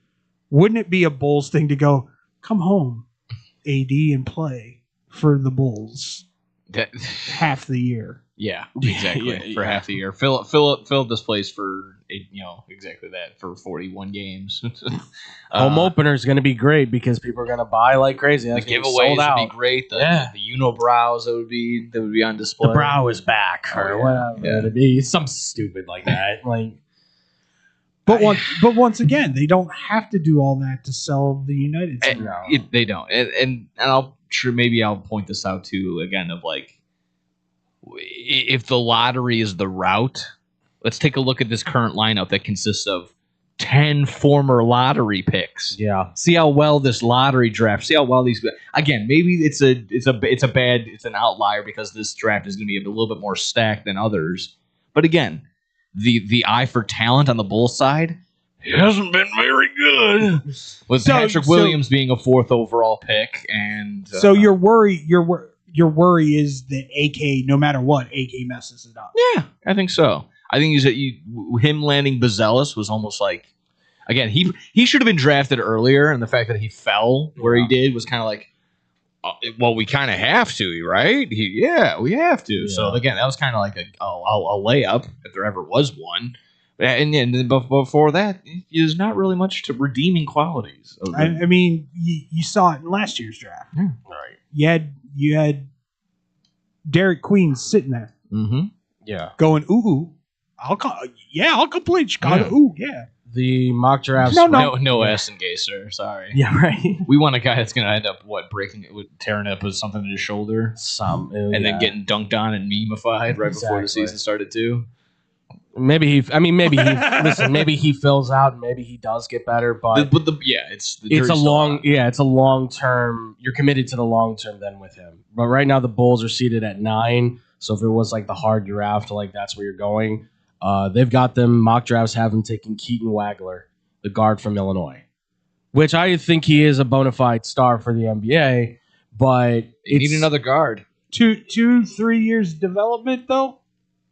Wouldn't it be a Bulls thing to go, come home, AD, and play for the Bulls half the year? Yeah, exactly. For half the year, fill up this place for exactly that, for 41 games. Home opener is going to be great because people are going to buy like crazy. The giveaways would be great. The unibrows that would be on display. The brow is back, or whatever it'd be, something stupid like that. But once again, they don't have to do all that to sell the United Center. They don't, and I'll point this out too again of if the lottery is the route, let's take a look at this current lineup that consists of 10 former lottery picks. Yeah. See how well this lottery draft. See how well these. Again, maybe it's an outlier because this draft is going to be a little bit more stacked than others. But again, the eye for talent on the Bulls side hasn't been very good. With Patrick Williams being a 4th overall pick, and so your worry is that AK, no matter what, AK messes it up. Yeah, I think so. I think him landing Buzelis was almost like, again, he should have been drafted earlier, and the fact that he fell where he did was kind of like, well, we kind of have to, right? We have to. Yeah. So again, that was kind of like a layup if there ever was one. And then before that, there's not really much to redeeming qualities. I mean, you saw it in last year's draft. Yeah. Right. You had Derek Queen sitting there. Mm-hmm. Yeah. Going, ooh, I'll come play in Chicago. Yeah. Ooh, yeah. The mock drafts. No S in gay, sir. Sorry. Yeah, right. We want a guy that's going to end up breaking it, tearing up with something in his shoulder, and then getting dunked on and memeified right before the season started too. Maybe he fills out, and maybe he does get better, but it's a long term. You're committed to the long term then with him. But right now the Bulls are seated at 9, so if it was like the hard draft, like that's where you're going. They've got them mock drafts have them taking Keaton Wagler, the guard from Illinois, which I think he is a bona fide star for the NBA. But you need another guard. 2-3 years development though.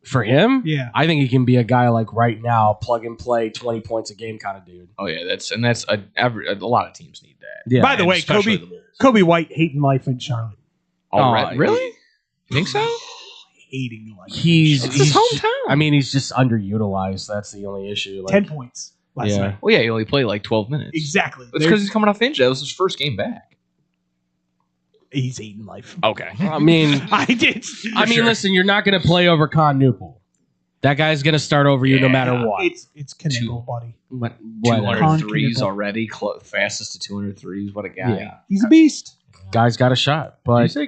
For him, yeah, I think he can be a guy like right now, plug and play, 20 points a game kind of dude. Oh yeah, that's a lot of teams need that. Yeah. By the way, Kobe White hating life in Charlotte. Oh, really? You think so? Hating life. He's his hometown. I mean, he's just underutilized. That's the only issue. 10 points last night. Well, yeah, he only played like 12 minutes. Exactly. It's because he's coming off injury. That was his first game back. He's eating life. Okay. I mean, listen, you're not going to play over Con Newport. That guy's going to start over you no matter what. It's Knipple, buddy. 200 threes already. Fastest to 200 threes. What a guy. Yeah. He's a beast. Guy's got a shot. But Did you say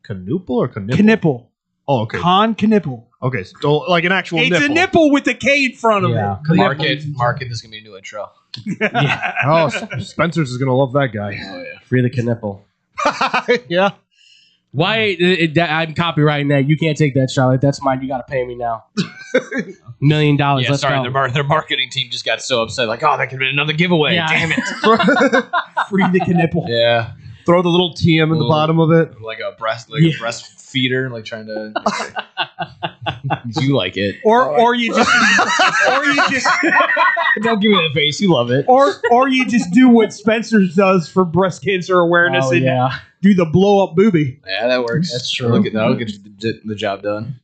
Knipple or Knipple? Knipple. Oh, okay. Con Knipple. Okay, so like an actual It's nipple. a nipple with a K in front of it. Market. This is going to be a new intro. Yeah. Oh, Spencer's is going to love that guy. Oh, yeah. Free the Knipple. Yeah. Why? I'm copywriting that. You can't take that, Charlotte. That's mine. You got to pay me now. $1 million. Yeah, Let's sorry. go. Their marketing team just got so upset. Like, oh, that could be another giveaway. Yeah. Damn it. Free the Knipple. Yeah. Throw the little TM in the bottom of it. Like a breast feeder, like trying to. You like it. Or you just Don't give me that face. You love it. or you just do what Spencer does for breast cancer awareness and do the blow up booby. Yeah, that works. That's true. Look at that. That'll get the job done.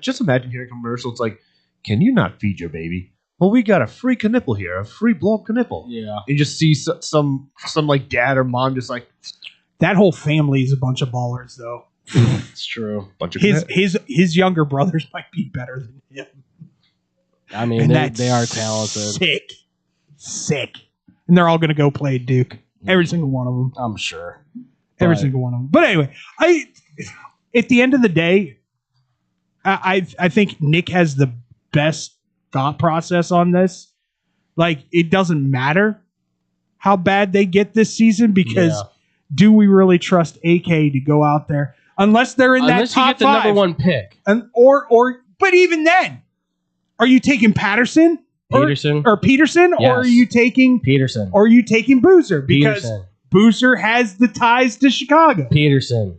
Just imagine hearing a commercial. It's like, can you not feed your baby? Well, we got a free Knipple here, a free blow up Knipple. Yeah. You just see some like dad or mom just like that whole family is a bunch of ballers, though. It's true. Bunch of his younger brothers might be better than him. I mean, they are talented. Sick. And they're all going to go play at Duke. Every single one of them. I'm sure. Every single one of them. But anyway, at the end of the day, I think Nick has the best thought process on this. Like, it doesn't matter how bad they get this season because do we really trust AK to go out there unless they're in that top you get the 5 number 1 pick, and but even then, are you taking Peterson, or Peterson, yes. or are you taking Peterson, or are you taking Boozer because Peterson. Boozer has the ties to Chicago? Peterson.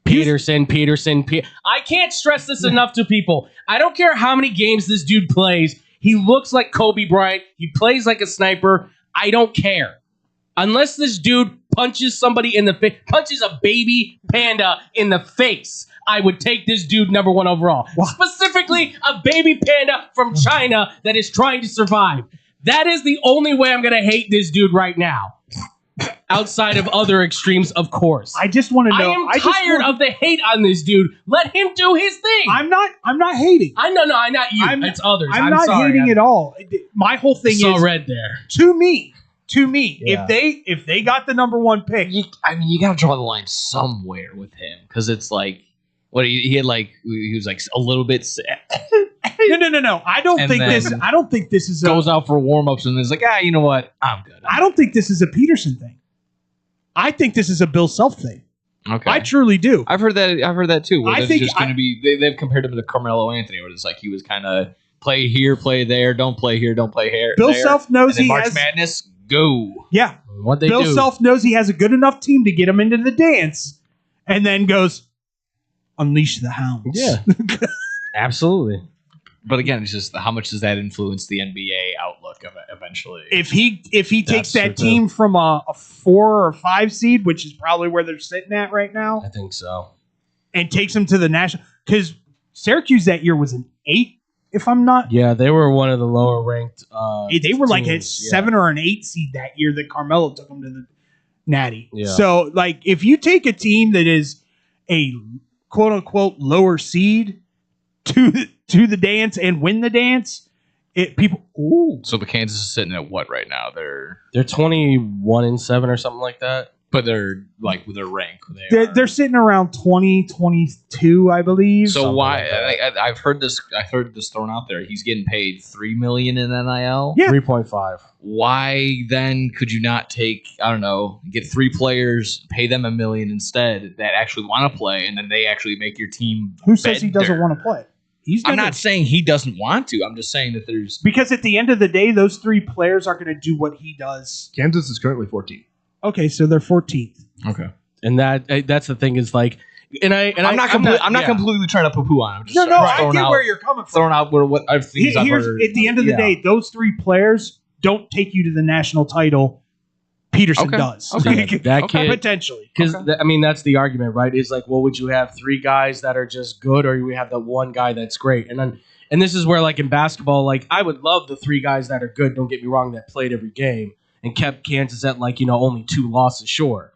I can't stress this enough to people. I don't care how many games this dude plays. He looks like Kobe Bryant. He plays like a sniper. I don't care. Unless this dude punches somebody in the face, punches a baby panda in the face, I would take this dude number 1 overall. Specifically, a baby panda from China that is trying to survive. That is the only way I'm going to hate this dude right now. Outside of other extremes, of course. I just want to know. I am tired of the hate on this dude. Let him do his thing. I'm not hating. I'm not you. It's others. I'm not sorry. hating at all. My whole thing is red there. To me, Yeah. if they got the number 1 pick, you got to draw the line somewhere with him because it's like what he had like he was like a little bit. No. I don't think this is goes out for warm-ups and is like, you know what? I'm good. I don't think this is a Peterson thing. I think this is a Bill Self thing. Okay, I truly do. I've heard that too. Where I think just going to be. They've compared him to Carmelo Anthony, where it's like he was kind of play here, play there, don't play here, don't play here. Bill Self knows he March has Madness. Go. Yeah, what they Bill do. Self knows he has a good enough team to get him into the dance, and then goes unleash the hounds. Yeah, absolutely. But again, it's just how much does that influence the NBA outlook of it eventually? If he takes that team from a 4 or 5 seed, which is probably where they're sitting at right now, I think so, and takes them to the national, because Syracuse that year was an 8, if I'm not. Yeah, they were one of the lower ranked. They were like a teams, 7 or an 8 seed that year that Carmelo took them to the Natty. Yeah. So, like, if you take a team that is a quote unquote lower seed to the dance and win the dance, People. Ooh. So the Kansas is sitting at what right now? They're 21-7 or something like that. But they're like with their rank. They're sitting around 20-22, I believe. So why? I've heard this. I heard this thrown out there. He's getting paid $3 million in NIL. Yeah, 3.5. Why then could you not take? I don't know. Get 3 players, pay them $1 million instead that actually want to play, and then they actually make your team. Who says he doesn't want to play? I'm not saying he doesn't want to. I'm just saying that there's because at the end of the day, those 3 players are going to do what he does. Kansas is currently 14. Okay, so they're 14th. Okay, and that's the thing is like, I'm not completely trying to poo-poo on him. Just I get where you're coming from. Throwing out what I've heard. At the end of the day, those 3 players don't take you to the national title. Peterson does. Okay. That kid potentially because that's the argument, right? Is like, well, would you have 3 guys that are just good, or we have the one guy that's great? And this is where, like in basketball, like I would love the 3 guys that are good. Don't get me wrong, that played every game and kept Kansas at like only 2 losses, sure.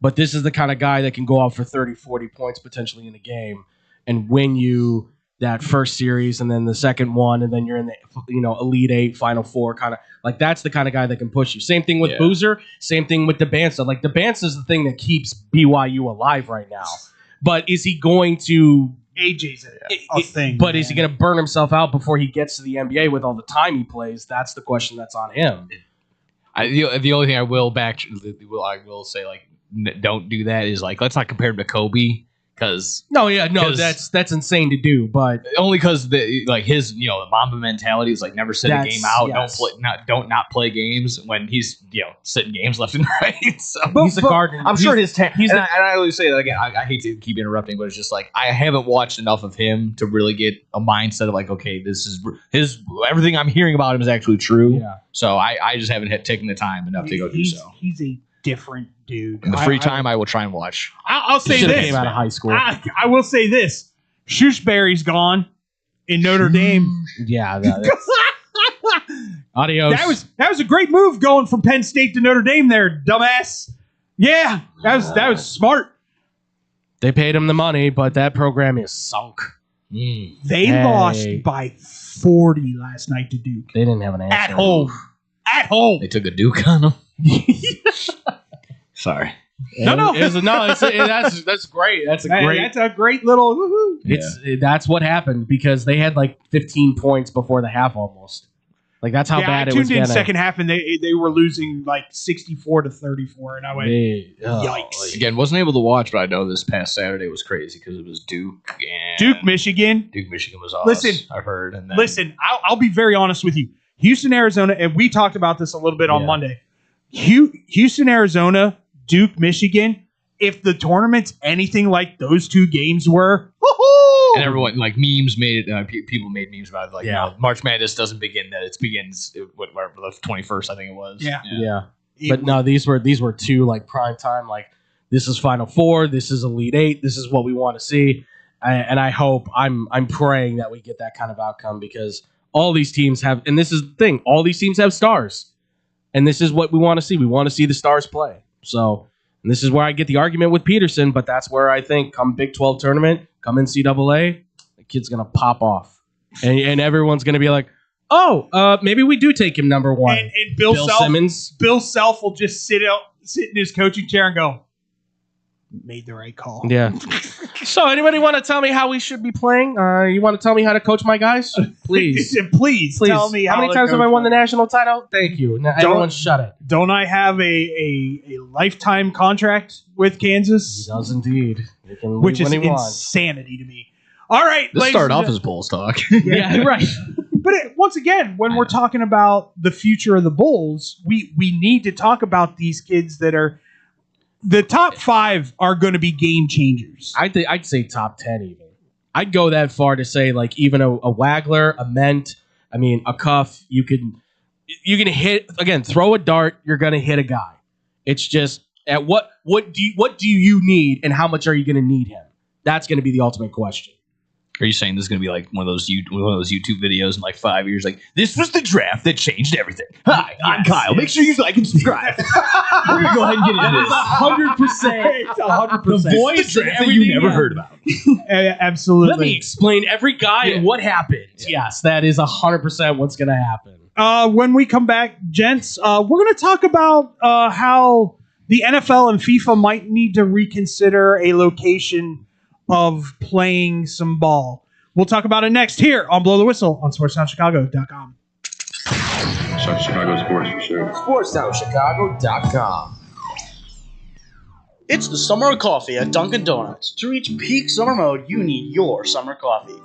But this is the kind of guy that can go out for 30, 40 points potentially in a game and win you that first series and then the second one, and then you're in the Elite 8, Final 4 kind of like that's the kind of guy that can push you. Same thing with Boozer, same thing with DeBansa. Like DeBansa is the thing that keeps BYU alive right now. But is he going to AJ's a thing? But is he going to burn himself out before he gets to the NBA with all the time he plays? That's the question that's on him. The only thing I will say like don't do that is like let's not compare him to Kobe because that's insane to do, but only because his the Mamba mentality is like never sit a game out, don't play games when he's sitting games left and right. So he's a gardener. I'm sure his and I always say that again. I hate to keep interrupting, but it's just like I haven't watched enough of him to really get a mindset of like, okay, this is his everything I'm hearing about him is actually true. Yeah. So I just haven't taken the time enough to go do so. He's a different dude. In the free time, I will try and watch. I'll say this. Came out of high school. I will say this. Shrewsbury's gone in Notre Dame. Yeah. Adios. That was a great move going from Penn State to Notre Dame there, dumbass. Yeah, that was smart. They paid him the money, but that program is sunk. They lost by 40 last night to Duke. They didn't have an answer. At home. They took a Duke on them. Sorry. That's great. That's a great little woo-hoo. That's what happened because they had like 15 points before the half almost. Like that's how bad it was. I tuned in second half and they were losing like 64-34, and I went, yikes. Again, wasn't able to watch, but I know this past Saturday was crazy because it was Duke, Michigan. Duke, Michigan was awesome. Listen, I've heard. And then, I'll be very honest with you. Houston, Arizona, and we talked about this a little bit on Monday. Houston, Arizona, Duke, Michigan. If the tournament's anything like those 2 games were, and everyone like memes made it. People made memes about it. Like, March Madness doesn't begin that; it begins whatever the 21st, I think it was. Yeah. But no, these were 2 like prime time. Like this is Final 4. This is Elite 8. This is what we want to see, and I hope I'm praying that we get that kind of outcome because all these teams have, and this is the thing, all these teams have stars, and this is what we want to see. We want to see the stars play. So. And this is where I get the argument with Peterson, but that's where I think come Big 12 tournament, come NCAA, the kid's going to pop off. And everyone's going to be like, maybe we do take him number 1. And Bill Simmons. Bill Self will just sit in his coaching chair and go, made the right call. Yeah. So anybody want to tell me how we should be playing? You want to tell me how to coach my guys? Please. Please tell me how many times have I won the national title? Thank you. Now, everyone shut it. Don't I have a lifetime contract with Kansas? He does indeed. Which is insanity to me. All right. Let's start off as Bulls talk. Yeah, right. But once again, when we're talking about the future of the Bulls, we need to talk about these kids that are the top 5 are going to be game changers. I'd say top 10 even. I'd go that far to say like even a Wagler, a Ment, a Cuff. You can hit again. Throw a dart. You're going to hit a guy. It's just at what do you need and how much are you going to need him? That's going to be the ultimate question. Are you saying this is going to be like one of those YouTube videos in like 5 years? Like, this was the draft that changed everything. Hi, I'm Kyle. Make sure you like and subscribe. We're going to go ahead and get into this. 100%. 100%. The voice that you never heard about. Absolutely. Let me explain every guy and what happened. Yes, that is 100% what's going to happen. When we come back, gents, we're going to talk about how the NFL and FIFA might need to reconsider a location of playing some ball. We'll talk about it next here on Blow the Whistle on SportsTownChicago.com. Chicago sports for sure. SportsTownChicago.com. It's the summer of coffee at Dunkin' Donuts. To reach peak summer mode, you need your summer coffee.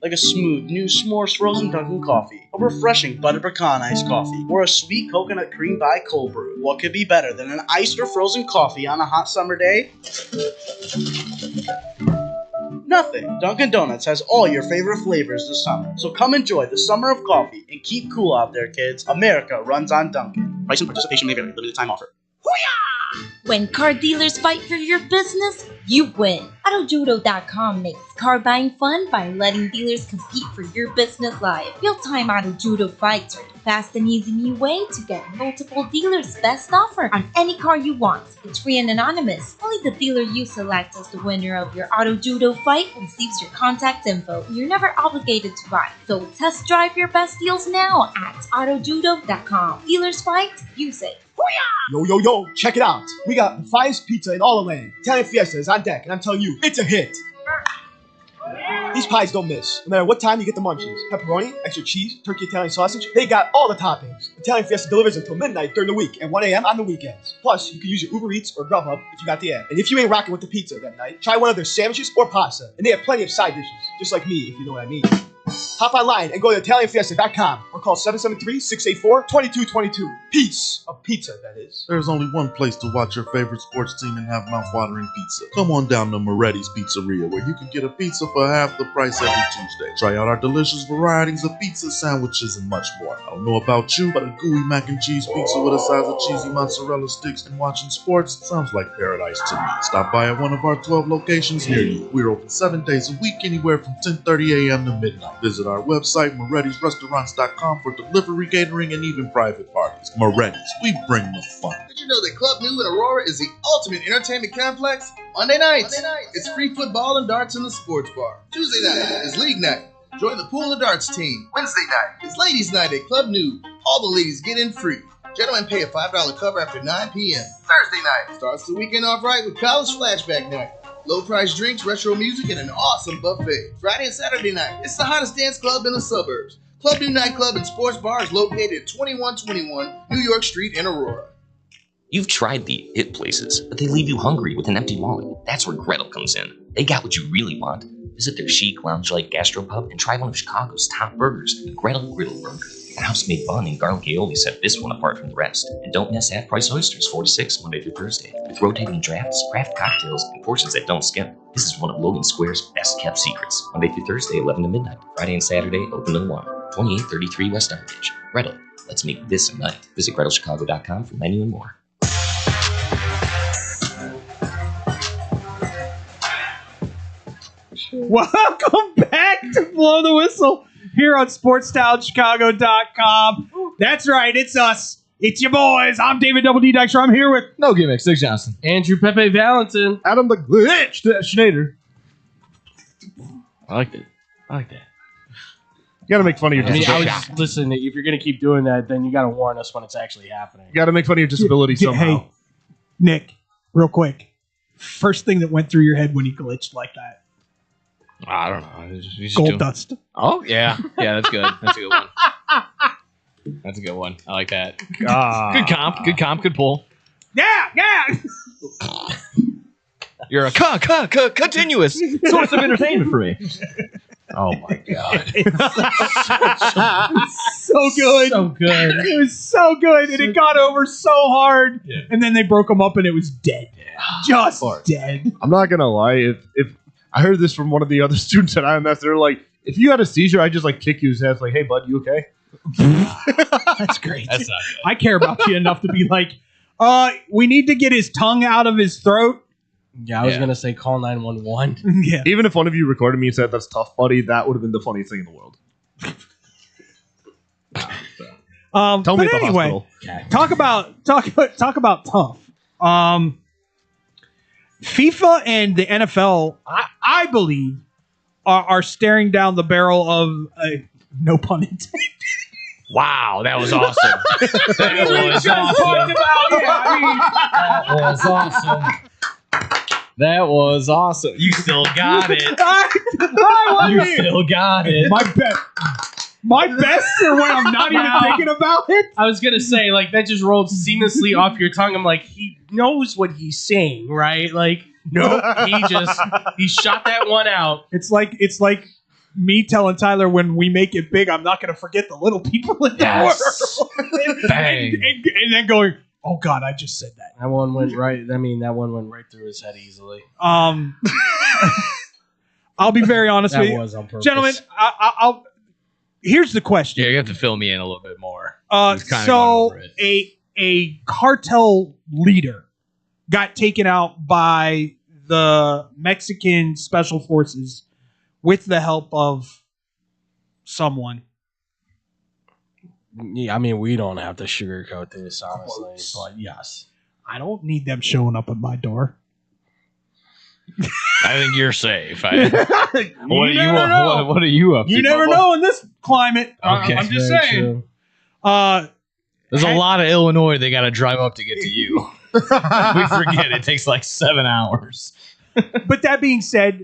Like a smooth new s'mores frozen Dunkin' coffee, a refreshing butter pecan iced coffee, or a sweet coconut cream by cold brew. What could be better than an iced or frozen coffee on a hot summer day? Nothing. Dunkin' Donuts has all your favorite flavors this summer. So come enjoy the summer of coffee and keep cool out there, kids. America runs on Dunkin'. Price and participation may vary. Limited time offer. When car dealers fight for your business, you win. AutoJudo.com makes car buying fun by letting dealers compete for your business live. Real-time Auto Judo fights are the fast and easy new way to get multiple dealers' best offer on any car you want. It's free and anonymous. Only the dealer you select as the winner of your Auto Judo fight receives your contact info. You're never obligated to buy, so test drive your best deals now at AutoJudo.com. Dealers fight, you say. Yo, check it out. We got the finest pizza in all the land. Italian Fiesta is on deck, and I'm telling you, it's a hit. These pies don't miss. No matter what time you get the munchies. Pepperoni, extra cheese, turkey Italian sausage, they got all the toppings. Italian Fiesta delivers until midnight during the week and 1 a.m. on the weekends. Plus, you can use your Uber Eats or Grubhub if you got the app. And if you ain't rocking with the pizza that night, try one of their sandwiches or pasta. And they have plenty of side dishes, just like me, if you know what I mean. Hop online and go to ItalianFiesta.com or call 773-684-2222. Piece of pizza, that is. There's only one place to watch your favorite sports team and have mouth-watering pizza. Come on down to Moretti's Pizzeria, where you can get a pizza for half the price every Tuesday. Try out our delicious varieties of pizza, sandwiches, and much more. I don't know about you, but a gooey mac and cheese pizza with a size of cheesy mozzarella sticks and watching sports sounds like paradise to me. Stop by at one of our 12 locations near you. We're open 7 days a week, anywhere from 10:30 a.m. to midnight. Visit our website, Moretti'sRestaurants.com, for delivery, catering, and even private parties. Moretti's, we bring the fun. Did you know that Club New in Aurora is the ultimate entertainment complex? Monday nights, it's free football and darts in the sports bar. Tuesday night is league night. Join the pool and darts team. Wednesday night is ladies' night at Club New. All the ladies get in free. Gentlemen pay a $5 cover after 9 p.m. Thursday night starts the weekend off right with college flashback night. Low price drinks, retro music, and an awesome buffet. Friday and Saturday night, it's the hottest dance club in the suburbs. Club New Nightclub and Sports Bar is located at 2121 New York Street in Aurora. You've tried the hit places, but they leave you hungry with an empty wallet. That's where Gretel comes in. They got what you really want. Visit their chic, lounge-like gastropub and try one of Chicago's top burgers, the Gretel Griddle Burger. The house-made bun and garlic aioli set this one apart from the rest. And don't miss half-price oysters, 4 to 6, Monday through Thursday. With rotating drafts, craft cocktails, and portions that don't skip. This is one of Logan Square's best-kept secrets. Monday through Thursday, 11 to midnight. Friday and Saturday, open till 1. 2833 West Armitage. Gretel, let's make this a night. Visit GretelChicago.com for menu and more. Welcome back to Blow the Whistle here on SportsTownChicago.com. That's right, it's us. It's your boys. I'm David Double D Dykstra. I'm here with No Gimmicks, Dick Johnson, Andrew Pepe Valentin, Adam the Glitch Schneider. I like that. You gotta make fun of your disability. Listen, if you're gonna keep doing that, then you gotta warn us when it's actually happening. You gotta make fun of your disability somehow. Hey, Nick, real quick. First thing that went through your head when you glitched like that. I don't know. Gold dust. Oh, yeah. Yeah, that's good. That's a good one. That's a good one. I like that. Good comp. Good pull. Yeah. You're a continuous source of entertainment for me. Oh, my God. So good. So good. It was so good. And it got over so hard. Yeah. And then they broke them up and it was dead. Just dead. I'm not going to lie. If I heard this from one of the other students at IMS. They're like, if you had a seizure, I'd just like kick you his ass. Like, hey, bud, you okay? That's great. That's not good. I care about you enough to be like, we need to get his tongue out of his throat. Yeah, I was going to say call 911. Yeah. Even if one of you recorded me and said that's tough, buddy, that would have been the funniest thing in the world. Tell me But at the anyway, hospital. talk about tough. FIFA and the NFL, I believe, are staring down the barrel of no pun intended. Wow, that was awesome. That was awesome. That was awesome. That was awesome. You still got it. You still got it. My best or when I'm not even thinking about it? I was going to say, like, that just rolled seamlessly off your tongue. I'm like, he knows what he's saying, right? Like, nope, he shot that one out. It's like me telling Tyler when we make it big, I'm not going to forget the little people in the world. Bang. And then going, oh God, I just said that. That one went right. I mean, that one went right through his head easily. I'll be very honest with you, was on purpose. gentlemen. I'll. Here's the question. Yeah, you have to fill me in a little bit more. So a cartel leader got taken out by the Mexican special forces with the help of someone. Yeah, I mean, we don't have to sugarcoat this, honestly, but yes. I don't need them showing up at my door. I think you're safe. What are you up to? You never know in this climate. Okay. I'm just saying. There's a lot of Illinois they got to drive up to get to you. We forget it takes like 7 hours. But that being said,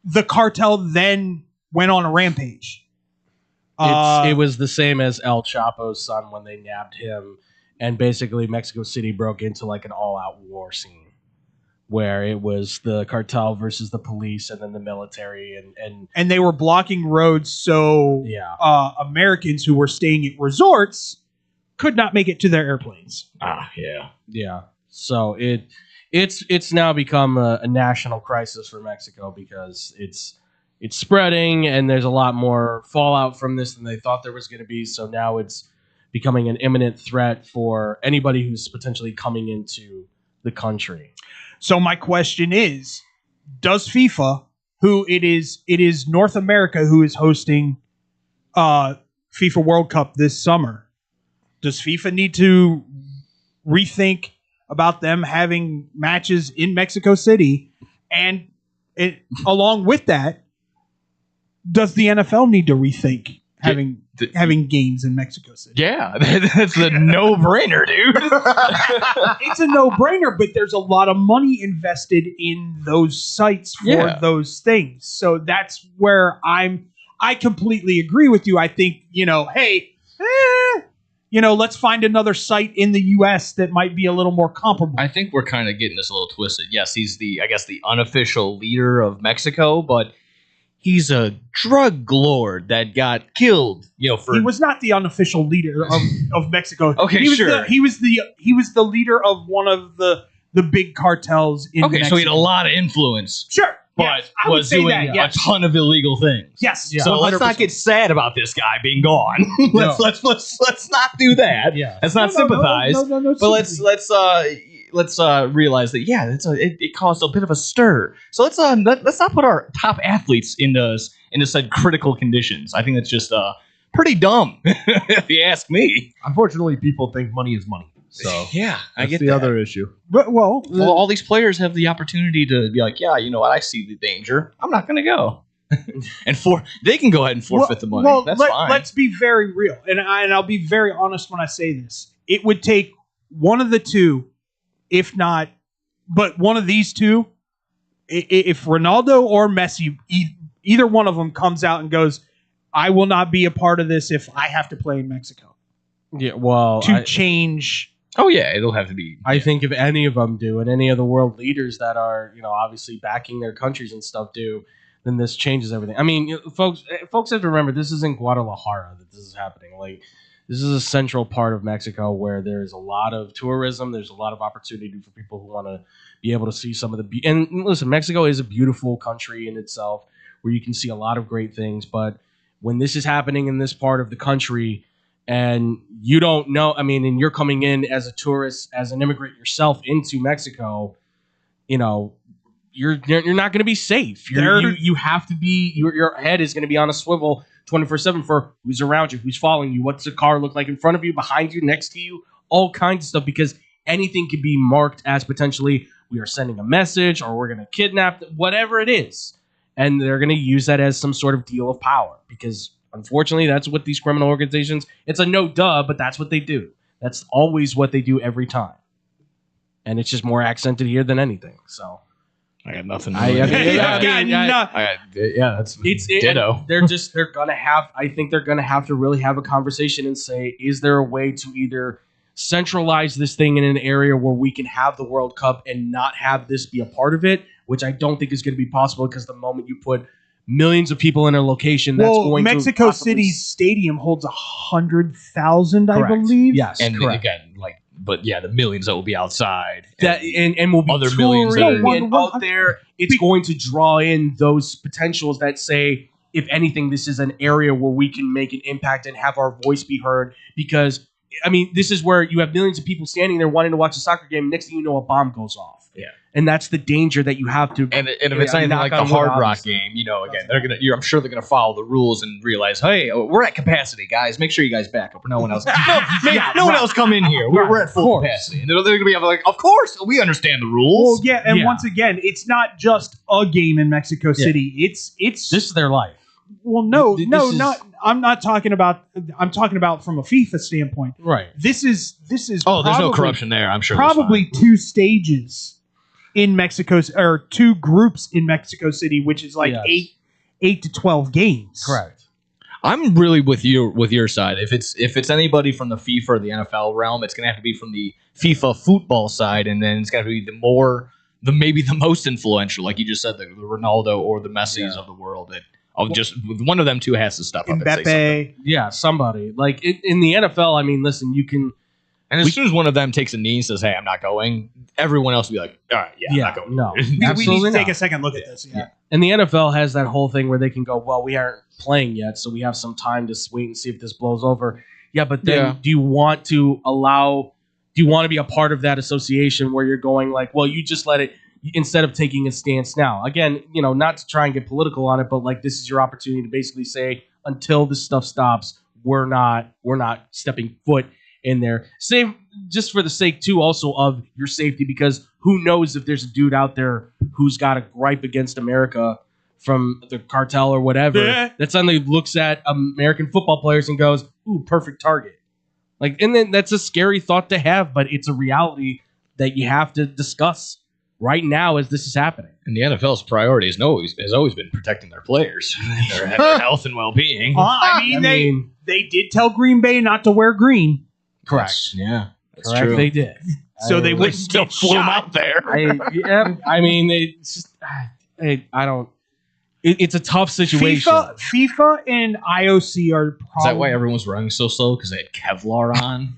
the cartel then went on a rampage. It was the same as El Chapo's son when they nabbed him, and basically Mexico City broke into like an all-out war scene where it was the cartel versus the police and then the military and they were blocking roads so Americans who were staying at resorts could not make it to their airplanes. Yeah. So it's now become a national crisis for Mexico because it's spreading and there's a lot more fallout from this than they thought there was going to be. So now it's becoming an imminent threat for anybody who's potentially coming into the country. So my question is, does FIFA, who it is North America who is hosting FIFA World Cup this summer, does FIFA need to rethink about them having matches in Mexico City? And along with that, does the NFL need to rethink having games in Mexico City? Yeah, that's a no-brainer, dude. It's a no-brainer, but there's a lot of money invested in those sites for those things. So that's where I completely agree with you. I think, let's find another site in the U.S. that might be a little more comparable. I think we're kind of getting this a little twisted. Yes, he's the unofficial leader of Mexico, but he's a drug lord that got killed. He was not the unofficial leader of Mexico. Okay, sure. He was the leader of one of the big cartels in Mexico. So he had a lot of influence. Sure. But was doing a ton of illegal things. Yes. So 100%. Let's not get sad about this guy being gone. let's not do that. Yeah. Let's not sympathize. No, but let's realize that it caused a bit of a stir. So let's not put our top athletes into said critical conditions. I think that's just pretty dumb, if you ask me. Unfortunately, people think money is money. So yeah, I that's get the that. other issue. But well, all these players have the opportunity to be like, yeah, you know what? I see the danger. I'm not going to go. And they can go ahead and forfeit the money. Well, that's fine. Let's be very real, and I'll be very honest when I say this. It would take one of the two, if not, but one of these two. If Ronaldo or Messi, either one of them comes out and goes, "I will not be a part of this if I have to play in Mexico." Yeah, well, change. Oh yeah, it'll have to be. I think if any of them do, and any of the world leaders that are, obviously backing their countries and stuff do, then this changes everything. I mean, folks have to remember this is in Guadalajara that this is happening. Like, this is a central part of Mexico where there's a lot of tourism. There's a lot of opportunity for people who want to be able to see some of the. And listen, Mexico is a beautiful country in itself where you can see a lot of great things. But when this is happening in this part of the country, and you don't know, and you're coming in as a tourist, as an immigrant yourself into Mexico, you're not going to be safe. You have to be your head is going to be on a swivel 24/7 for who's around you, who's following you, what's the car look like in front of you, behind you, next to you, all kinds of stuff, because anything can be marked as potentially we are sending a message or we're going to kidnap, whatever it is. And they're going to use that as some sort of deal of power because, unfortunately, that's what these criminal organizations, it's a no duh, but that's what they do. That's always what they do every time. And it's just more accented here than anything. So I got nothing. That's ditto. They're gonna have. I think they're gonna have to really have a conversation and say, is there a way to either centralize this thing in an area where we can have the World Cup and not have this be a part of it, which I don't think is going to be possible because the moment you put millions of people in a location, that's going Mexico to City's stadium holds 100,000, I believe. Yes, and correct. again, but yeah, the millions that will be outside, That and will be other millions that are touring and out there. It's going to draw in those potentials that say, if anything, this is an area where we can make an impact and have our voice be heard. Because I mean, this is where you have millions of people standing there wanting to watch a soccer game. Next thing you know, a bomb goes off. Yeah. And that's the danger that you have to. And if it's anything like the Hard Rock game, again, I'm sure they're gonna follow the rules and realize, hey, we're at capacity, guys. Make sure you guys back up, or no one else. No one else come in here. We're at full capacity, and they're gonna be like, of course, we understand the rules. Well, yeah, and once again, it's not just a game in Mexico City. It's this is their life. Well, I'm not talking about. I'm talking about from a FIFA standpoint. Right. This is. Oh, there's no corruption there. I'm sure. Probably two stages in Mexico, or two groups in Mexico City, which is like 8 to 12 games. Correct. I'm really with your side. If it's anybody from the FIFA or the NFL realm, it's gonna have to be from the FIFA football side, and then it's gonna be maybe the most influential, like you just said, the Ronaldo or the Messis of the world. Just one of them two has to step up and say something. Yeah, somebody. Like in the NFL, I mean, listen, you can. And as soon as one of them takes a knee and says, "Hey, I'm not going," everyone else will be like, "All right, I'm not going." No, we need to take a second look at this. Yeah. And the NFL has that whole thing where they can go, "Well, we aren't playing yet, so we have some time to wait and see if this blows over." Yeah, but then do you want to be a part of that association where you're going like, "Well, you just let it." Instead of taking a stance now, again, not to try and get political on it, but like this is your opportunity to basically say, until this stuff stops, we're not stepping foot in there. Same, just for the sake too, also of your safety, because who knows if there's a dude out there who's got a gripe against America from the cartel or whatever that suddenly looks at American football players and goes, "Ooh, perfect target." Like, and then that's a scary thought to have, but it's a reality that you have to discuss right now as this is happening. And the NFL's priority has always been protecting their players, their health and well-being. They did tell Green Bay not to wear green. Correct. Yeah, that's correct. true. They did. So they would still flew them out there. It's a tough situation. FIFA and IOC are probably. Is that why everyone's running so slow? Because they had Kevlar on.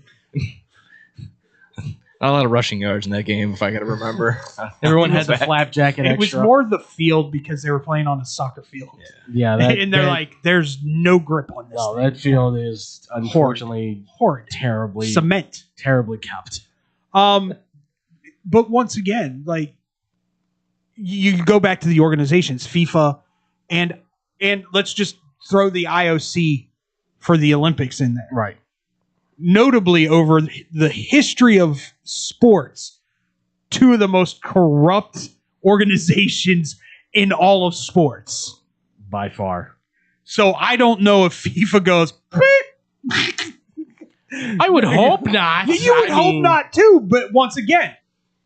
Not a lot of rushing yards in that game, if I got to remember. Everyone had the flap jacket It extra. was more the field because they were playing on a soccer field. Yeah, and they're like, there's no grip on this. No, that field is unfortunately horrid, terribly cement, terribly kept. But once again, like you go back to the organizations, FIFA, and let's just throw the IOC for the Olympics in there, right? Notably, over the history of sports, two of the most corrupt organizations in all of sports. By far. So I don't know if FIFA goes, I would hope not. You would hope not too, but once again,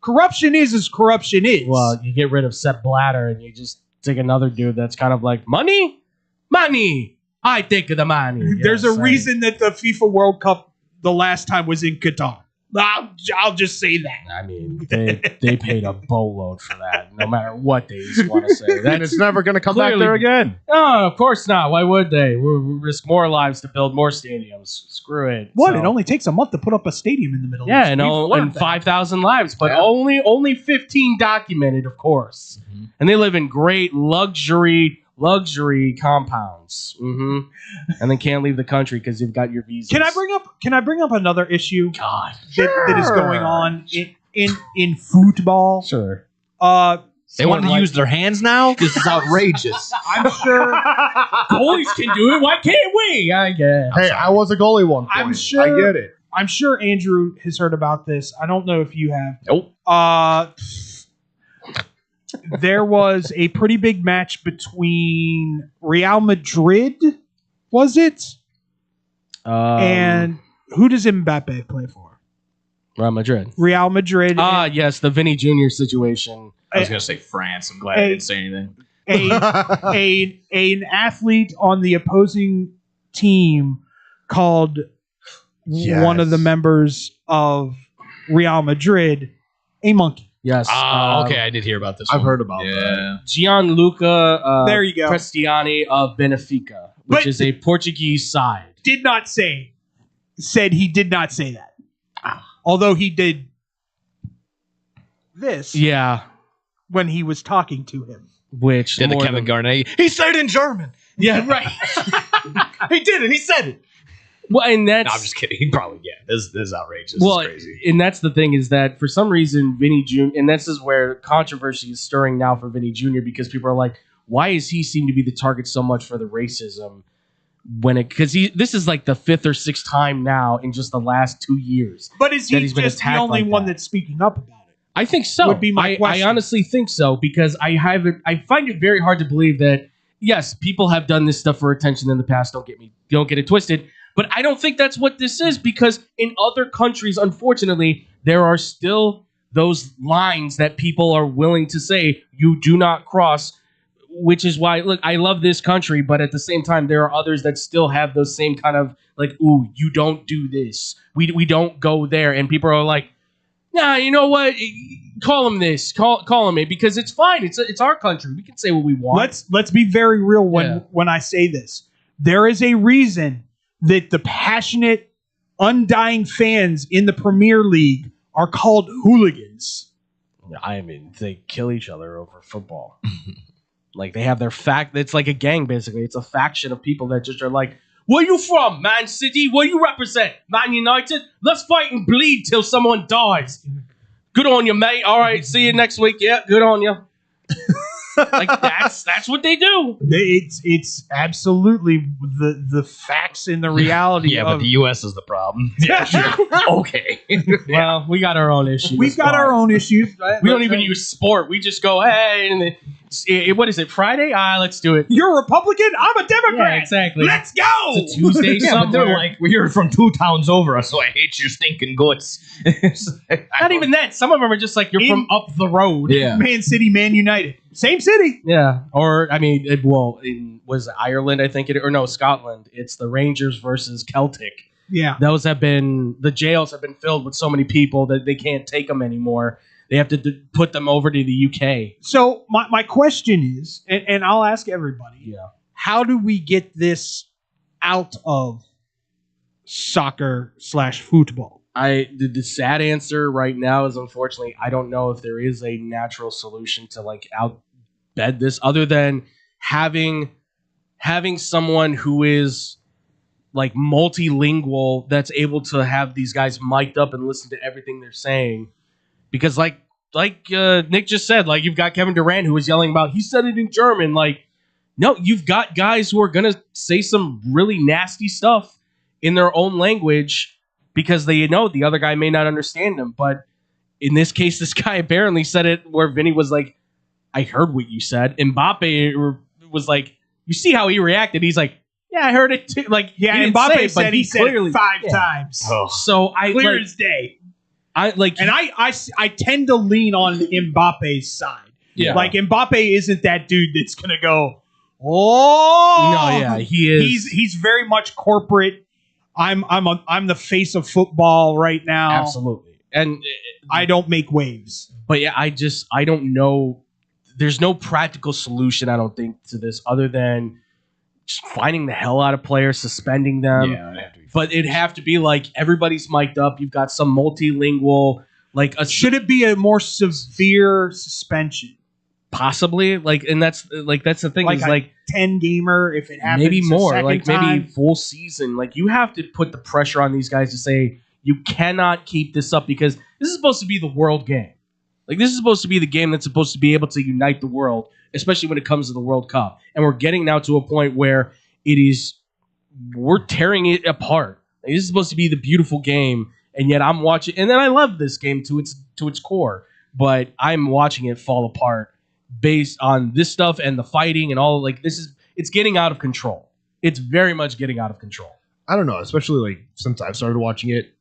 corruption is as corruption is. Well, you get rid of Sepp Blatter and you just take another dude that's kind of like, money? Money! I take the money. There's a reason that the FIFA World Cup the last time was in Qatar. I'll just say that. I mean, they paid a boatload for that, no matter what they want to say. And it's never going to come back there again. No, of course not. Why would they? We risk more lives to build more stadiums. Screw it. What? So, it only takes a month to put up a stadium in the Middle yeah, East. and 5,000 lives, but only 15 documented, of course. Mm-hmm. And they live in great luxury compounds, and then can't leave the country because you've got your visas. Can I bring up another issue? God, that is going on in football? Sure. They want to use their hands now? This is outrageous. I'm sure goalies can do it. Why can't we? I guess. Hey, I was a goalie one point. I'm sure. I get it. I'm sure Andrew has heard about this. I don't know if you have. Nope. There was a pretty big match between Real Madrid, was it? And who does Mbappe play for? Real Madrid. Real Madrid. Yes, the Vinny Jr. situation. I was going to say France. I'm glad I didn't say anything. An athlete on the opposing team called one of the members of Real Madrid a monkey. Yes. Okay, I did hear about this. I've one. heard about that. Gianluca there you go. Prestiani of Benfica, which is a Portuguese side. Said he did not say that. Although he did this. Yeah. When he was talking to him. Which did the Kevin Garnett. He said it in German. Yeah, right. He did it. He said it. Well, and that's. No, I'm just kidding. He probably, This is outrageous. Well, this is crazy. And that's the thing is that for some reason, Vinny Jr., and this is where controversy is stirring now for Vinny Jr., because people are like, why does he seem to be the target so much for the racism? Because this is like the 5th or 6th time now in just the last 2 years. But is he just the only one that's speaking up about it? I think so. Would be my question. I honestly think so, because I find it very hard to believe that, yes, people have done this stuff for attention in the past. Don't get it twisted. But I don't think that's what this is, because in other countries, unfortunately, there are still those lines that people are willing to say you do not cross, which is why, look, I love this country, but at the same time, there are others that still have those same kind of like, ooh, you don't do this. We don't go there. And people are like, nah, you know what? Call him this. Call him it, because it's fine. It's our country. We can say what we want. Let's be very real when I say this. There is a reason that the passionate, undying fans in the Premier League are called hooligans. I mean, they kill each other over football. Like, they have their it's like a gang, basically. It's a faction of people that just are like, where you from, Man City? Where you represent? Man United? Let's fight and bleed till someone dies. Good on you, mate. All right, see you next week. Yeah, good on you. Like, that's what they do. It's absolutely the facts and the reality. Yeah, but the U.S. is the problem. Yeah, sure. Okay. Well, we got our own issues. We've got our own issues. Right? We don't even use sport. We just go, hey, and what is it, Friday? Let's do it. You're a Republican? I'm a Democrat. Yeah, exactly. Let's go. It's a Tuesday yeah, somewhere. but they're like, you're from 2 towns over, so I hate your stinking guts. Not even that. Some of them are just like, you're from up the road. Yeah. Man City, Man United. Same city. Yeah. Or, I mean, was it Ireland, I think, or no, Scotland. It's the Rangers versus Celtic. Yeah. The jails have been filled with so many people that they can't take them anymore. They have to put them over to the UK. So my question is, and I'll ask everybody, how do we get this out of soccer/football? The sad answer right now is, unfortunately, I don't know if there is a natural solution to like outbed this, other than having someone who is like multilingual that's able to have these guys mic'd up and listen to everything they're saying. Because like Nick just said, like, you've got Kevin Durant who was yelling about, he said it in German. Like, no, you've got guys who are going to say some really nasty stuff in their own language because they know the other guy may not understand them. But in this case, this guy apparently said it where Vinny was like, I heard what you said. Mbappe was like, you see how he reacted? He's like, yeah, I heard it too. Like, yeah, Mbappe said he said it 5 times. Oh. So clear as day. I tend to lean on Mbappe's side. Yeah. Like, Mbappe isn't that dude that's gonna go, oh no, yeah, he is. He's very much corporate. I'm the face of football right now. Absolutely. And I don't make waves. But yeah, I don't know. There's no practical solution, I don't think, to this other than just finding the hell out of players, suspending them. Yeah, it'd have to be. But it'd have to be like everybody's mic'd up. You've got some multilingual, like should it be a more severe suspension? Possibly, like, and that's the thing. Like is like 10 gamer if it happens. Maybe more, like maybe full season. Like, you have to put the pressure on these guys to say you cannot keep this up because this is supposed to be the world game. Like, this is supposed to be the game that's supposed to be able to unite the world, especially when it comes to the World Cup. And we're getting now to a point where we're tearing it apart. Like, this is supposed to be the beautiful game, and yet I'm watching, and then I love this game to its core, but I'm watching it fall apart based on this stuff and the fighting and all. Like, it's getting out of control. It's very much getting out of control. I don't know, especially like since I've started watching it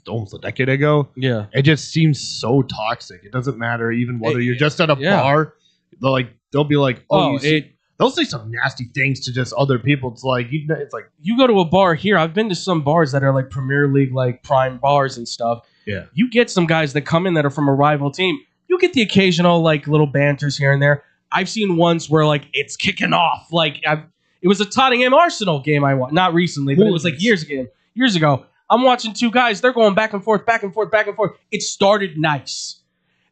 almost a decade ago. Yeah, it just seems so toxic. It doesn't matter even whether you're just at a bar. They'll be like, they'll say some nasty things to just other people. It's like you go to a bar here. I've been to some bars that are like Premier League, like prime bars and stuff. Yeah, you get some guys that come in that are from a rival team. You get the occasional like little banters here and there. I've seen ones where like it's kicking off. Like it was a Tottenham Arsenal game I watched, not recently, but it was like years ago. I'm watching two guys. They're going back and forth, back and forth, back and forth. It started nice.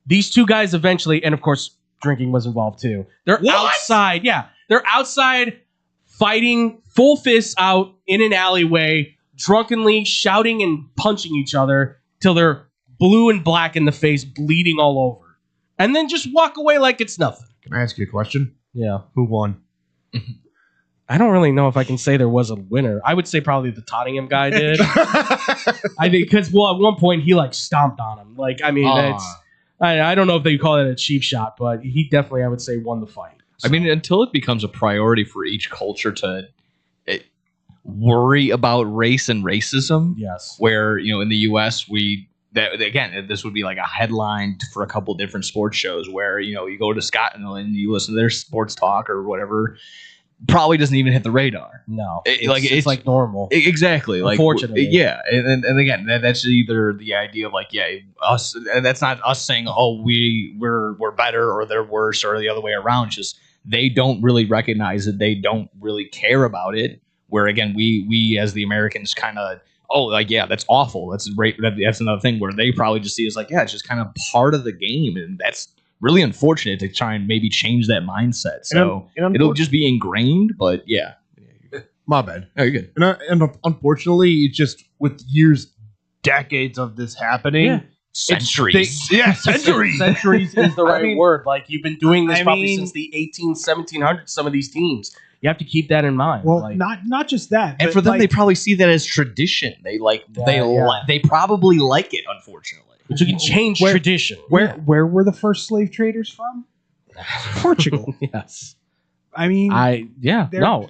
These two guys eventually, and of course, drinking was involved too. They're outside. Yeah, they're outside fighting full fists out in an alleyway, drunkenly shouting and punching each other till they're blue and black in the face, bleeding all over. And then just walk away like it's nothing. Can I ask you a question? Yeah. Who won? I don't really know if I can say there was a winner. I would say probably the Tottenham guy did. I think because at one point he like stomped on him. Like, I mean, I don't know if they call it a cheap shot, but he definitely, I would say, won the fight. So. I mean, until it becomes a priority for each culture to worry about race and racism. Yes. Where, in the U.S. Again, this would be like a headline for a couple different sports shows where, you go to Scotland and you listen to their sports talk or whatever. Probably doesn't even hit the radar. No, it's like normal. Exactly. Unfortunately. Yeah. And again, that's either the idea of like, us. And that's not us saying, we're better or they're worse or the other way around. It's just they don't really recognize it. They don't really care about it. Where again, we as the Americans kind of, that's awful. That's great. That's another thing where they probably just see it as like, it's just kind of part of the game, and that's really unfortunate to try and maybe change that mindset. So it'll just be ingrained, but yeah. My bad. Oh, you're good. And unfortunately, it's just with decades of this happening. Centuries. Centuries. Centuries is the right word. Like, you've been doing this probably since the 1700s, some of these teams. You have to keep that in mind. Well, not just that. And for them, they probably see that as tradition. They they probably like it, unfortunately. But you can change tradition. Where were the first slave traders from? Portugal. Yes. I mean,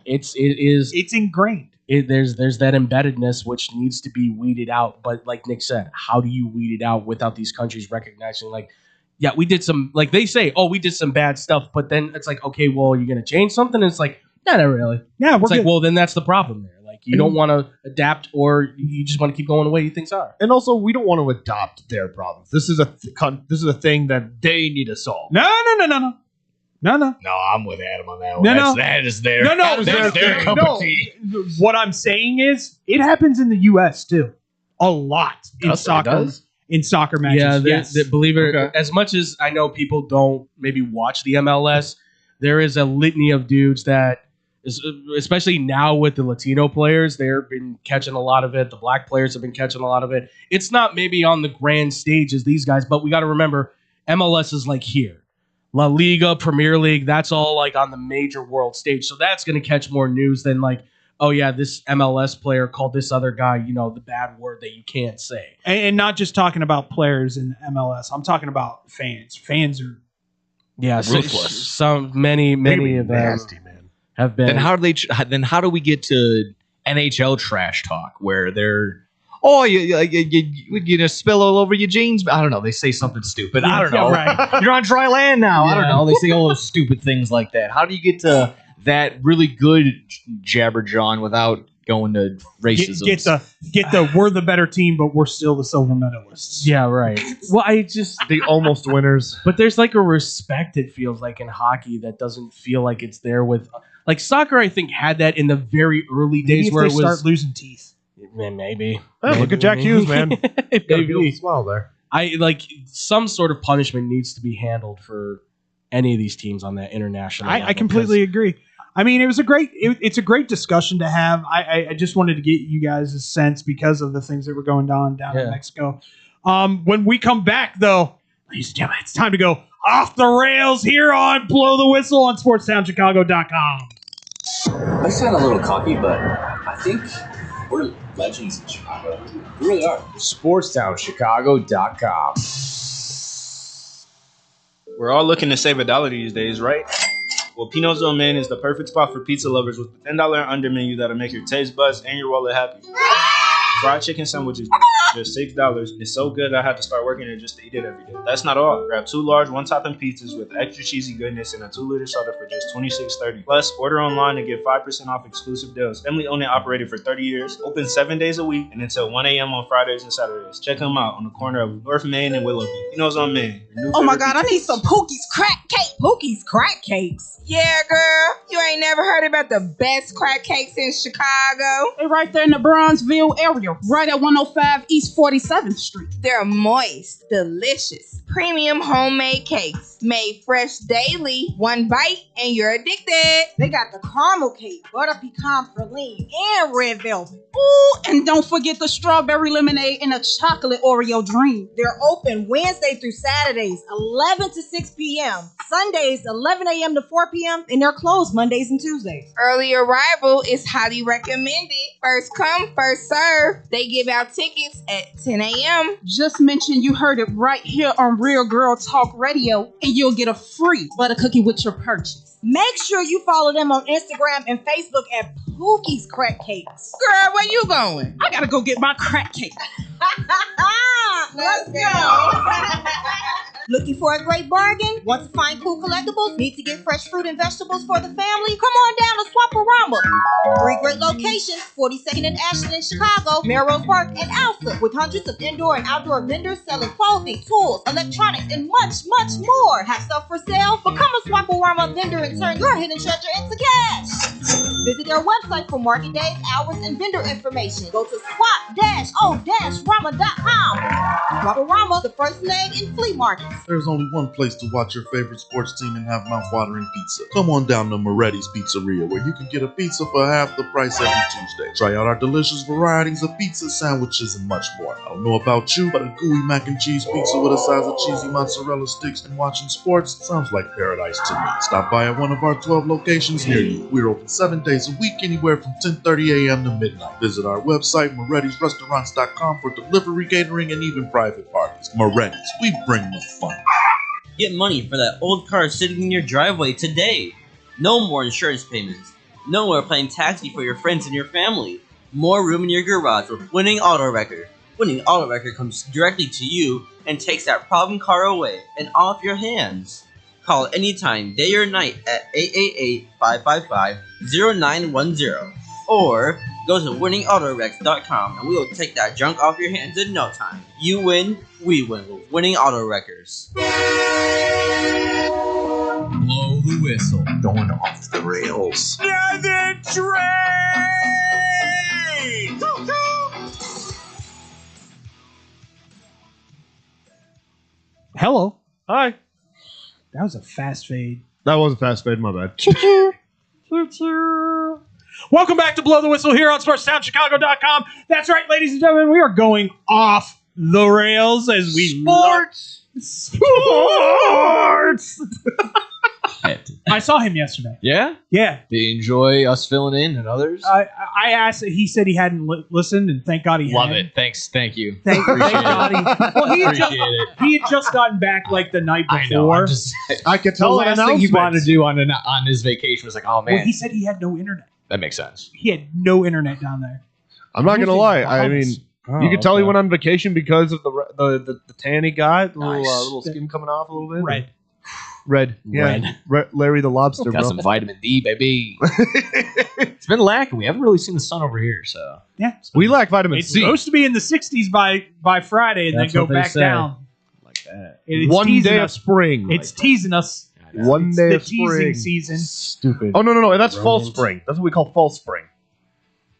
it's ingrained. There's that embeddedness which needs to be weeded out. But like Nick said, how do you weed it out without these countries recognizing like, yeah, we did some, like they say, we did some bad stuff, but then it's like, okay, well, you're gonna change something, and it's like, no, not really. Yeah, it's like, well, then that's the problem there. Like, you don't want to adapt, or you just want to keep going the way things are. And also, we don't want to adopt their problems. This is a thing that they need to solve. No. No, I'm with Adam on that one. No. That is their cup of tea. What I'm saying is, it happens in the U.S. too, a lot in soccer. In soccer matches, yes. Believe it, as much as I know people don't maybe watch the MLS, there is a litany of dudes that, especially now with the Latino players, they've been catching a lot of it. The black players have been catching a lot of it. It's not maybe on the grand stage as these guys, but we got to remember MLS is like here. La Liga, Premier League, that's all like on the major world stage. So that's going to catch more news than like, oh yeah, this MLS player called this other guy, the bad word that you can't say. And not just talking about players in MLS. I'm talking about fans. Fans are ruthless. Many of them nasty, man. Have been. Then how do we get to NHL trash talk where they're you spill all over your jeans? I don't know. They say something stupid. I don't know. Right. You're on dry land now. I don't know. They say all those stupid things like that. How do you get to that really good jabberjaw without going to racism? Get the we're the better team, but we're still the silver medalists. Yeah, right. Well, the almost winners. But there's like a respect, it feels like, in hockey that doesn't feel like it's there with like soccer. I think had that in the very early days where it was start losing teeth. Maybe. Look at Jack Hughes, man. Maybe smile there. I like some sort of punishment needs to be handled for any of these teams on that international level. I completely agree. I mean, it's a great discussion to have. I just wanted to get you guys a sense because of the things that were going on down in Mexico. When we come back, though, Ladies and gentlemen, it's time to go off the rails here on Blow the Whistle on SportsTownChicago.com. I sound a little cocky, but I think we're legends in Chicago. We really are. SportsTownChicago.com. We're all looking to save $1 these days, right? Well, Pino's on Man is the perfect spot for pizza lovers with the $10 and under menu that'll make your taste buds and your wallet happy. Fried chicken sandwiches, just $6. It's so good I had to start working it just to eat it every day. That's not all. Grab 2 large one-topping pizzas with extra cheesy goodness and a 2-liter soda for just $26.30. Plus, order online and get 5% off exclusive deals. Family owned and operated for 30 years. Open 7 days a week and until 1 a.m. on Fridays and Saturdays. Check them out on the corner of North Main and Willoughby. Pino's on Man. Oh my God, I need some Pookie's crack cake. Pookie's crack cakes. Yeah, girl. You ain't never heard about the best crack cakes in Chicago? They're right there in the Bronzeville area, right at 105 East 47th Street. They're moist, delicious, premium homemade cakes made fresh daily. One bite and you're addicted. They got the caramel cake, butter pecan praline, and red velvet. Ooh, and don't forget the strawberry lemonade and a chocolate Oreo dream. They're open Wednesday through Saturdays, 11 to 6 p.m. Sundays, 11 a.m. to 4 p.m. And they're closed Mondays and Tuesdays. Early arrival is highly recommended. First come, first serve. They give out tickets at 10 a.m. Just mention you heard it right here on Real Girl Talk Radio, and you'll get a free butter cookie with your purchase. Make sure you follow them on Instagram and Facebook at Pookie's Crack Cakes. Girl, where you going? I gotta go get my crack cake. Let's go. Looking for a great bargain? Want to find cool collectibles? Need to get fresh fruit and vegetables for the family? Come on down to Swaparama. 3 great locations, 42nd and Ashland in Chicago, Melrose Park, and Alpha, with hundreds of indoor and outdoor vendors selling clothing, tools, electronics, and much, much more. Have stuff for sale? Become a Swaparama vendor and turn your hidden treasure into cash. Visit their website for market days, hours, and vendor information. Go to swap-o-rama.com. Swaparama, the first name in flea markets. There's only one place to watch your favorite sports team and have mouth-watering pizza. Come on down to Moretti's Pizzeria, where you can get a pizza for half the price every Tuesday. Try out our delicious varieties of pizza, sandwiches, and much more. I don't know about you, but a gooey mac and cheese pizza with a size of cheesy mozzarella sticks and watching sports sounds like paradise to me. Stop by at one of our 12 locations near you. We're open 7 days a week, anywhere from 10:30 a.m. to midnight. Visit our website, Moretti'sRestaurants.com, for delivery, catering, and even private parties. Moretti's, we bring the fun. Get money for that old car sitting in your driveway today. No more insurance payments. No more playing taxi for your friends and your family. More room in your garage with Winning Auto Wrecker. Winning Auto Wrecker comes directly to you and takes that problem car away and off your hands. Call anytime, day or night at 888-555-0910. Or go to winningautorex.com and we will take that junk off your hands in no time. You win, we win with Winning Auto Wreckers. Blow the whistle. Going off the rails. Yeah, the train! Hello. Hi. That was a fast fade. That was a fast fade, my bad. Welcome back to Blow the Whistle here on SportsTownChicago.com. That's right, ladies and gentlemen, we are going off the rails as we Sports! I saw him yesterday. Yeah? Yeah. Did you enjoy us filling in and others? I asked. He said he hadn't listened, and thank God he Love hadn't. it. Thanks. Thank you. Thank God he. Well, he had Appreciate just gotten back like the night before. I know. I could the tell last thing he wanted to do on his vacation was like, oh man. Well, he said he had no internet. That makes sense. He had no internet down there. I'm not gonna lie. I mean, you could tell he okay. went on vacation because of the tan he got, the Nice. little skin coming off a little bit. Red. Yeah. Larry the Lobster. Got bro. some vitamin D, baby. It's been lacking. We haven't really seen the sun over here, so Yeah. We lack vitamin It's C. supposed to be in the 60s by Friday, and That's then go what they back say. down. Like that. It's One teasing day of us. spring. It's teasing us. One It's day the of spring. teasing season. Stupid. Oh no! That's false spring. That's what we call false spring.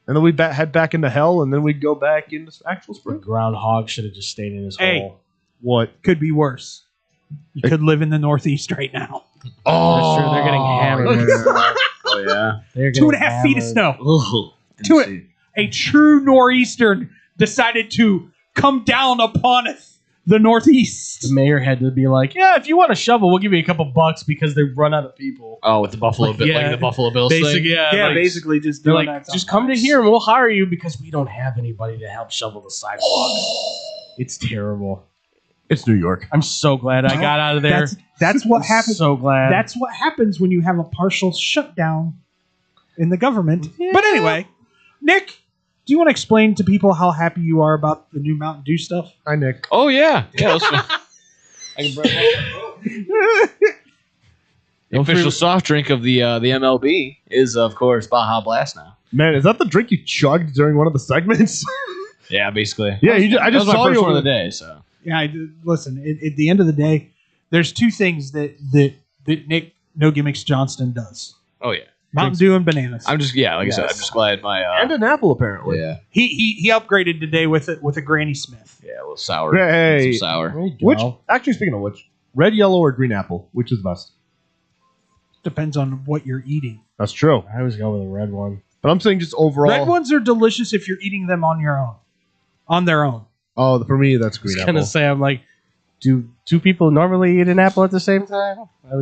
And then we head back into hell, and then we go back into actual The spring. groundhog should have just stayed in his Hey. hole. What? Could be worse. You could live in the Northeast right now. Oh, That's true. They're getting hammered. Oh yeah. They're 2.5 feet of snow. A true nor'eastern decided to come down upon us the Northeast. The mayor had to be like, yeah, if you want a shovel, we'll give you a couple bucks because they run out of people. Oh, with the Buffalo Bill, like the Buffalo Bills thing. Yeah, like, basically just they're doing like, that. just come to here and we'll hire you because we don't have anybody to help shovel the sidewalks. It's terrible. It's New York. I'm so glad I got out of there. That's what happens. So glad. That's what happens when you have a partial shutdown in the government. But anyway, Nick, do you want to explain to people how happy you are about the new Mountain Dew stuff? Hi, Nick. Oh yeah, yeah. That's fun. I can bring the official soft drink of the MLB is, of course, Baja Blast now. Man, is that the drink you chugged during one of the segments? Yeah, basically. Yeah, I just that was saw my first you one of the day. So Yeah, listen. At the end of the day, there's two things that Nick No Gimmicks Johnston does: oh yeah, Mountain Dew and bananas. I'm just like I said, I'm just glad my and an apple apparently. yeah, He upgraded today with a Granny Smith. yeah, a little sour. Hey, Some sour. which actually speaking of which, red, yellow, or green apple, which is best? Depends on what you're eating. That's true. I always go with a red one. But I'm saying just overall. Red ones are delicious if you're eating them on their own. Oh, for me, that's green I was apple. gonna say, I'm like, do two people normally eat an apple at the same time?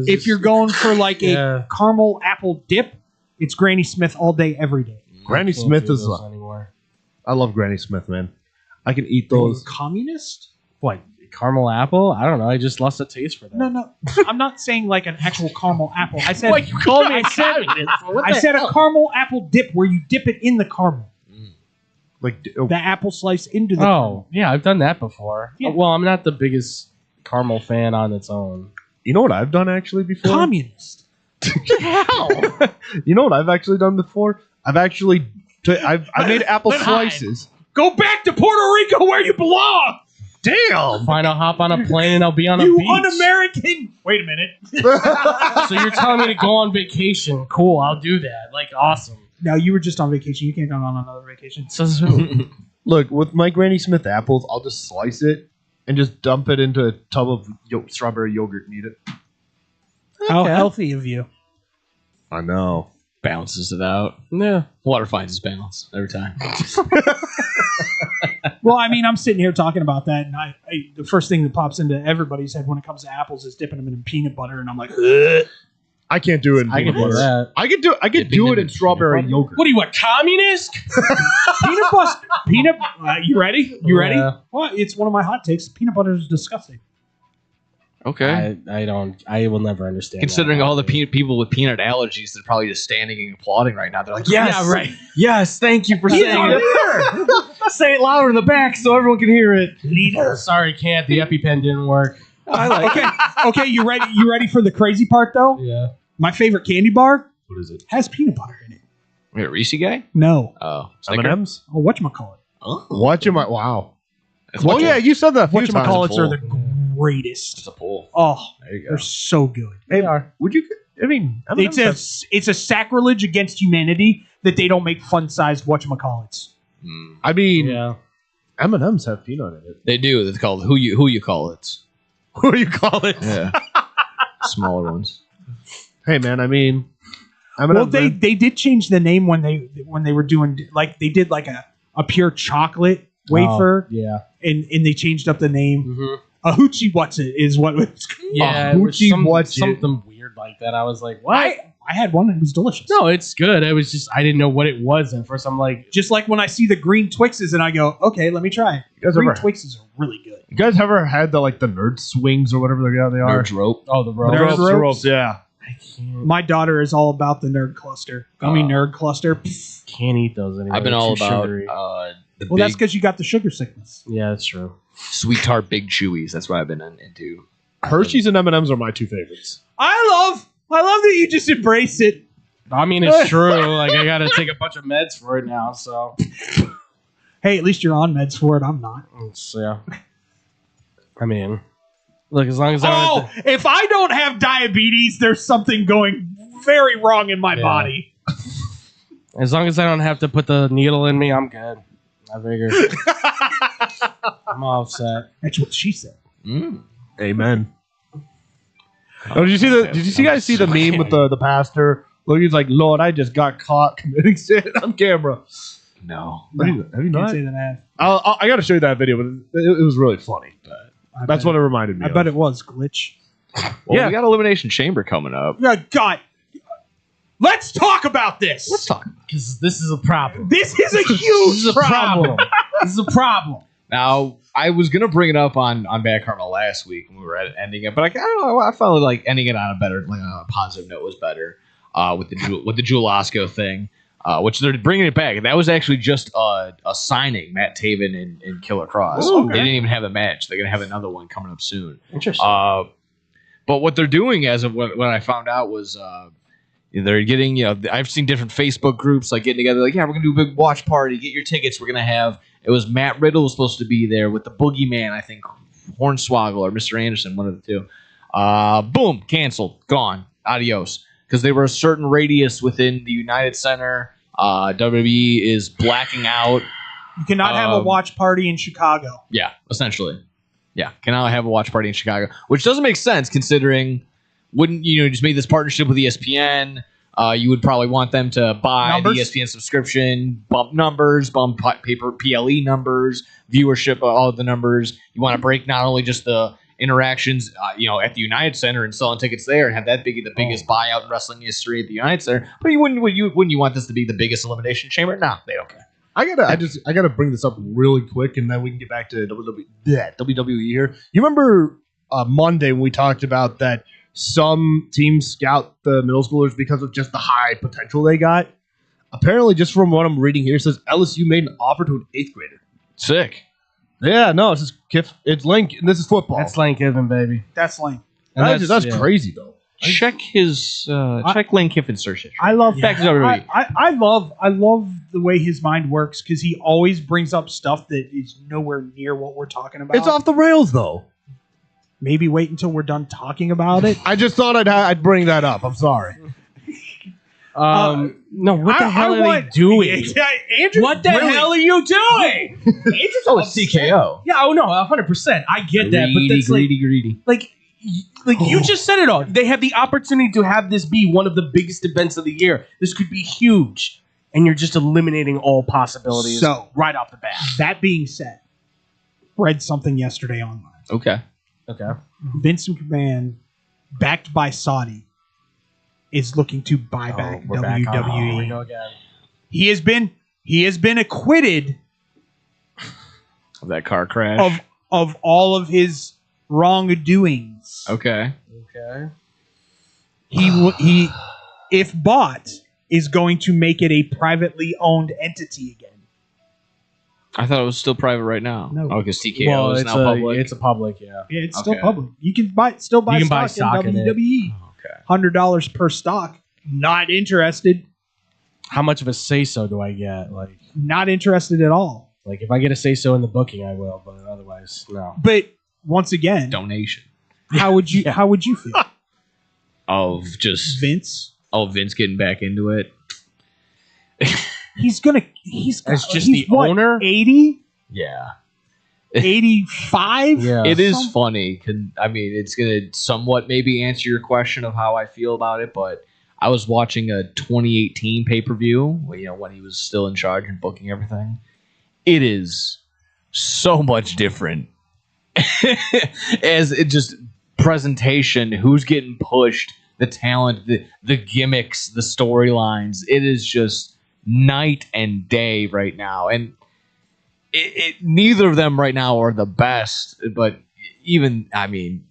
If you're going for like a caramel apple dip, it's Granny Smith all day, every day. Granny can't Smith do is. those anymore. I love Granny Smith, man. I can eat those. Communist? What, caramel apple? I don't know. I just lost a taste for that. No. I'm not saying like an actual caramel apple. I said What, you called me a I said, communist? What I the said hell? a caramel apple dip where you dip it in the caramel. Like The apple slice into the Oh, yeah, I've done that before. Yeah. Well, I'm not the biggest caramel fan on its own. You know what I've done actually before? communist. You know what I've actually done before? I've actually I made apple slices. Go back to Puerto Rico where you belong. Damn! Fine, I'll hop on a plane and I'll be on a You beach. un-American. Wait a minute. So you're telling me to go on vacation? Cool, I'll do that. Like, awesome. No, you were just on vacation. You can't go on another vacation. Look, with my Granny Smith apples, I'll just slice it and just dump it into a tub of strawberry yogurt and eat it. How healthy of you. I know. Balances it out. Yeah. Water finds its balance every time. Well, I mean, I'm sitting here talking about that, and I the first thing that pops into everybody's head when it comes to apples is dipping them in peanut butter, and I'm like, ugh. I can't do it in I can peanut do butter. that. I could do it in strawberry yogurt. What are you, a communist? peanut. You ready? You ready? Yeah. Well, it's one of my hot takes. Peanut butter is disgusting. Okay. I will never understand. Considering that. all the people with peanut allergies, they're probably just standing and applauding right now. They're like, yes, Yeah, right. yes, thank you for saying it. Say it louder in the back so everyone can hear it. Leader. Sorry, can't. The EpiPen didn't work. I like it. Okay, you ready? You ready for the crazy part though? Yeah. My favorite candy bar What is it? has peanut butter in it. Wait, a Reese guy? No. Oh, Snicker? M&M's? Oh, whatchamacallit? Oh. Watch him. Wow. It's Well, like yeah, you said that a few times. Whatchamacallits are full. the greatest. It's a pull. Oh, There you go. they're so good. Hey, would you? I mean, It's a sacrilege against humanity that they don't make fun-sized whatchamacallits. I mean, Yeah. M&M's have peanut in it. They do. It's called who you call it. What do you call it? Yeah. Smaller ones. Hey, man. I mean, Well, they did change the name when they were doing like they did like a pure chocolate wafer, Yeah. and they changed up the name. Mm-hmm. A hoochie what's it is what it's Yeah. It was something weird like that. I was like, what? I had one and it was delicious. No, it's good. It was just I didn't know what it was at first. I'm like, Just like when I see the green Twixes and I go, okay, let me try it. You guys Green ever- Twixes are really good. You guys ever had the nerd swings or whatever they are? Nerd's rope. oh, the rope. Nerd The ropes? yeah. My daughter is all about the nerd cluster. Gummy nerd cluster. Pfft. Can't eat those anymore. I've been They're all too about sugary. the Well, that's big because you got the sugar sickness. Yeah, that's true. sweet tart big chewies. That's what I've been into. Hershey's and M&M's are my two favorites. I love that you just embrace it. I mean, it's true. Like, I got to take a bunch of meds for it now. So, Hey, at least you're on meds for it. I'm not. yeah. I mean, look, as long as I don't have If I don't have diabetes, there's something going very wrong in my Yeah. body. as long as I don't have to put the needle in me, I'm good. I figure. I'm all set. That's what she said. Amen. Oh, did you guys see the meme with the pastor? Look, he's like, Lord, I just got caught committing sin on camera. No. Have you Can't not? say that I have. I got to show you that video, but it was really funny. That's what it reminded me I of. bet it was Glitch. Well, we got Elimination Chamber coming up. Yeah, God. Let's talk about this. Let's talk. Because this is a problem. This is a huge problem. This is a problem. Now, I was gonna bring it up on Bad Karma last week when we were ending it, but I don't know. I felt like ending it on a better, like on a positive note was better. With the Jewel Osco thing, which they're bringing it back. That was actually just a signing, Matt Taven and Killer Cross. Ooh, okay. They didn't even have a match. They're gonna have another one coming up soon. Interesting. But what they're doing, as of what I found out, was they're getting, I've seen different Facebook groups like getting together, like, yeah, we're gonna do a big watch party. Get your tickets. We're gonna have. It was Matt Riddle was supposed to be there with the Boogeyman, I think, Hornswoggle or Mr. Anderson, one of the two. Boom, canceled, gone, adios. Because they were a certain radius within the United Center. WWE is blacking out. You cannot have a watch party in Chicago. Yeah, essentially. Yeah, cannot have a watch party in Chicago, which doesn't make sense considering wouldn't just make this partnership with ESPN. You would probably want them to buy the ESPN subscription, bump numbers, bump paper PLE numbers, viewership, all of the numbers. You want to break not only just the interactions, at the United Center and selling tickets there and have that be the biggest buyout in wrestling history at the United Center. But wouldn't you want this to be the biggest Elimination Chamber? No, they don't care. I gotta bring this up really quick, and then we can get back to WWE here. You remember Monday when we talked about that some teams scout the middle schoolers because of just the high potential they got? Apparently, just from what I'm reading here, it says LSU made an offer to an 8th grader. Sick. Yeah, no, it's just it's Link. This is football. That's Lane Kiffin, baby. That's Lane. That's crazy though. Check his check Lane Kiffin's search history. I love back to WWE. I love the way his mind works because he always brings up stuff that is nowhere near what we're talking about. It's off the rails though. Maybe wait until we're done talking about it. I just thought I'd bring that up. I'm sorry. No, what the hell are they doing? Andrew, what the hell are you doing? It's TKO. Yeah, oh no, 100%. I get that, but that's greedy. Like you just said it all. They have the opportunity to have this be one of the biggest events of the year. This could be huge, and you're just eliminating all possibilities. So right off the bat. That being said, read something yesterday online. Okay. Vince McMahon, backed by Saudi, is looking to buy back WWE. We go again. He has been acquitted Of that car crash. of all of his wrongdoings. Okay. He if bought is going to make it a privately owned entity again. I thought it was still private right now. No. Oh, because TKO is now public. It's a public, yeah. Yeah, it's still public. You can buy stock in WWE. $100 per stock. Not interested. How much of a say-so do I get? Like, not interested at all. Like, if I get a say-so in the booking, I will, but otherwise, no. But once again, donation. How would you feel? Of just Vince? Oh, Vince getting back into it. He's as just the owner? 80? Yeah. 85? Yeah. It is funny. I mean, it's going to somewhat maybe answer your question of how I feel about it, but I was watching a 2018 pay-per-view, when he was still in charge and booking everything. It is so much different. As it just presentation, who's getting pushed, the talent, the gimmicks, the storylines. It is just night and day right now. And neither of them right now are the best, but even, I mean,